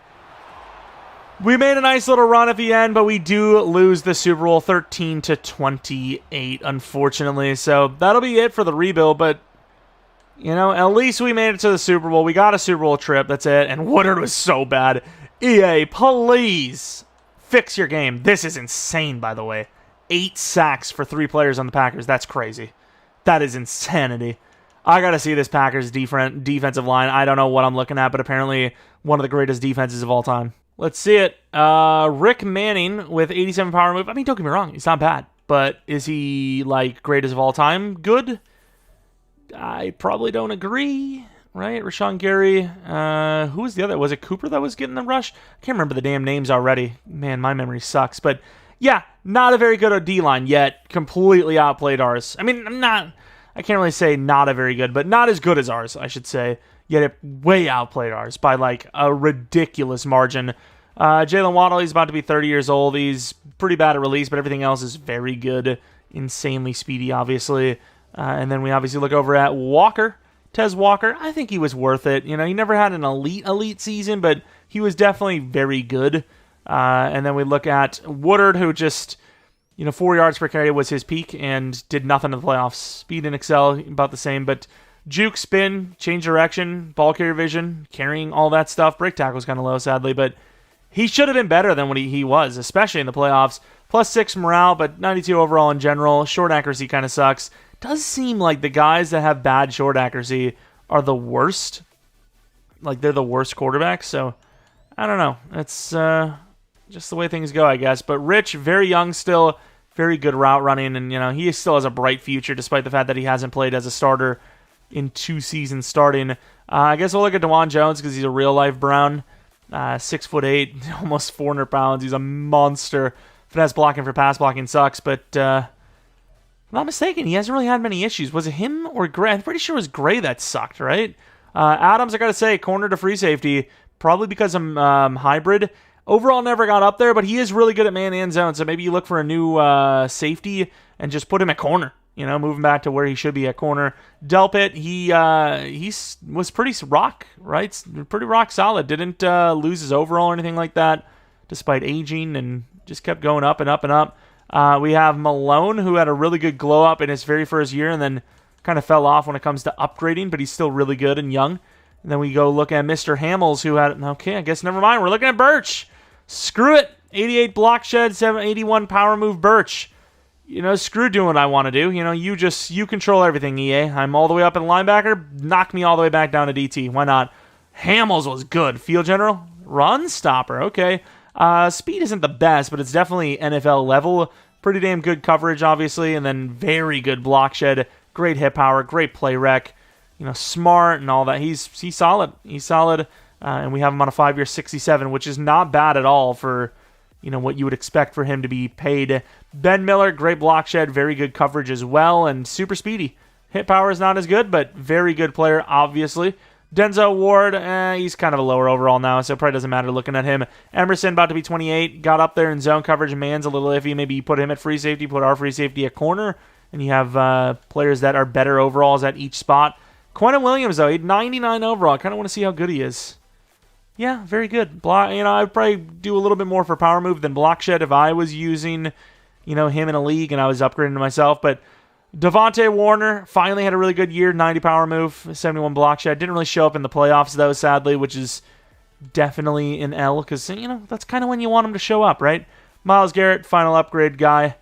[SPEAKER 1] we made a nice little run at the end, but we do lose the Super Bowl 13-28, unfortunately. So that'll be it for the rebuild, but you know, at least we made it to the Super Bowl. We got a Super Bowl trip, that's it, and Woodard was so bad. EA, please fix your game. This is insane, by the way. 8 sacks for 3 players on the Packers. That's crazy. That is insanity. I got to see this Packers defensive line. I don't know what I'm looking at, but apparently one of the greatest defenses of all time. Let's see it. Rick Manning with 87 power move. I mean, don't get me wrong. He's not bad. But is he, like, greatest of all time? Good? I probably don't agree, right? Rashawn Gary. Who was the other? Was it Cooper that was getting the rush? I can't remember the damn names already. Man, my memory sucks. But, yeah, not a very good D-line yet. Completely outplayed ours. I mean, I can't really say not a very good, but not as good as ours, I should say. Yet it way outplayed ours by, like, a ridiculous margin. Jalen Waddle, he's about to be 30 years old. He's pretty bad at release, but everything else is very good. Insanely speedy, obviously. And then we obviously look over at Walker. Tez Walker, I think he was worth it. You know, he never had an elite season, but he was definitely very good. And then we look at Woodard, who just, 4 yards per carry was his peak and did nothing in the playoffs. Speed and excel, about the same, but juke, spin, change direction, ball carrier vision, carrying, all that stuff. Break tackle's kind of low, sadly, but he should have been better than what he was, especially in the playoffs. +6 morale, but 92 overall in general. Short accuracy kind of sucks. Does seem like the guys that have bad short accuracy are the worst. Like, they're the worst quarterbacks, so I don't know. It's just the way things go, I guess. But Rich, very young still, very good route running, and, he still has a bright future despite the fact that he hasn't played as a starter in 2 seasons starting. I guess we'll look at DeJuan Jones because he's a real-life Brown. 6'8", almost 400 pounds. He's a monster. Finesse blocking for pass blocking sucks, but if I'm not mistaken, he hasn't really had many issues. Was it him or Gray? I'm pretty sure it was Gray that sucked, right? Adams, I got to say, corner to free safety, probably because I'm hybrid. Overall, never got up there, but he is really good at man and zone, so maybe you look for a new safety and just put him at corner. moving back to where he should be at corner. Delpit, he was pretty rock, right? Pretty rock solid. Didn't lose his overall or anything like that, despite aging, and just kept going up and up and up. We have Malone, who had a really good glow up in his very first year, and then kind of fell off when it comes to upgrading, but he's still really good and young. And then we go look at Mr. Hamels, who had, okay, I guess never mind. We're looking at Birch. Screw it. 88 block shed, 81 power move Birch. Screw doing what I want to do. You control everything, EA. I'm all the way up in linebacker. Knock me all the way back down to DT. Why not? Hamels was good. Field general. Run stopper. Okay. Speed isn't the best, but it's definitely NFL level. Pretty damn good coverage, obviously. And then very good block shed. Great hit power. Great play rec. Smart and all that. He's solid. He's solid. And we have him on a 5-year 67, which is not bad at all for what you would expect for him to be paid. Ben Miller, great block shed, very good coverage as well, and super speedy. Hit power is not as good, but very good player, obviously. Denzel Ward, he's kind of a lower overall now, so it probably doesn't matter looking at him. Emerson, about to be 28, got up there in zone coverage. Man's a little iffy. Maybe you put him at free safety, put our free safety at corner, and you have players that are better overalls at each spot. Quentin Williams, though, 99 overall. I kind of want to see how good he is. Yeah, very good. I'd probably do a little bit more for power move than block shed if I was using, him in a league and I was upgrading to myself. But Devontae Warner finally had a really good year, 90 power move, 71 block shed. Didn't really show up in the playoffs, though, sadly, which is definitely an L because, that's kind of when you want him to show up, right? Myles Garrett, final upgrade guy.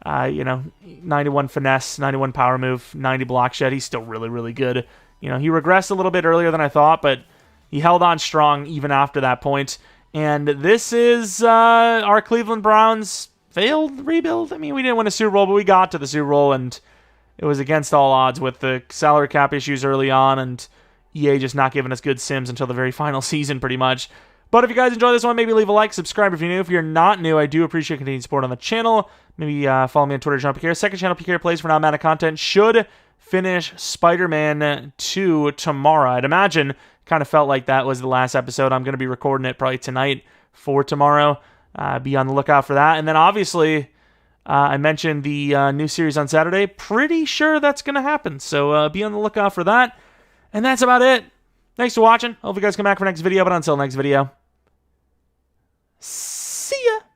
[SPEAKER 1] 91 finesse, 91 power move, 90 block shed. He's still really, really good. He regressed a little bit earlier than I thought, but he held on strong even after that point. And this is our Cleveland Browns failed rebuild. I mean, we didn't win a Super Bowl, but we got to the Super Bowl, and it was against all odds with the salary cap issues early on, and EA just not giving us good sims until the very final season, pretty much. But if you guys enjoy this one, maybe leave a like, subscribe if you're new. If you're not new, I do appreciate continued support on the channel. Maybe follow me on Twitter, Jeromepkr. Second channel, PK Plays for now, Madden content. Should finish Spider-Man 2 tomorrow. I'd imagine, kind of felt like that was the last episode. I'm going to be recording it probably tonight for tomorrow. Be on the lookout for that. And then obviously, I mentioned the new series on Saturday. Pretty sure that's going to happen. So be on the lookout for that. And that's about it. Thanks for watching. Hope you guys come back for next video. But until next video,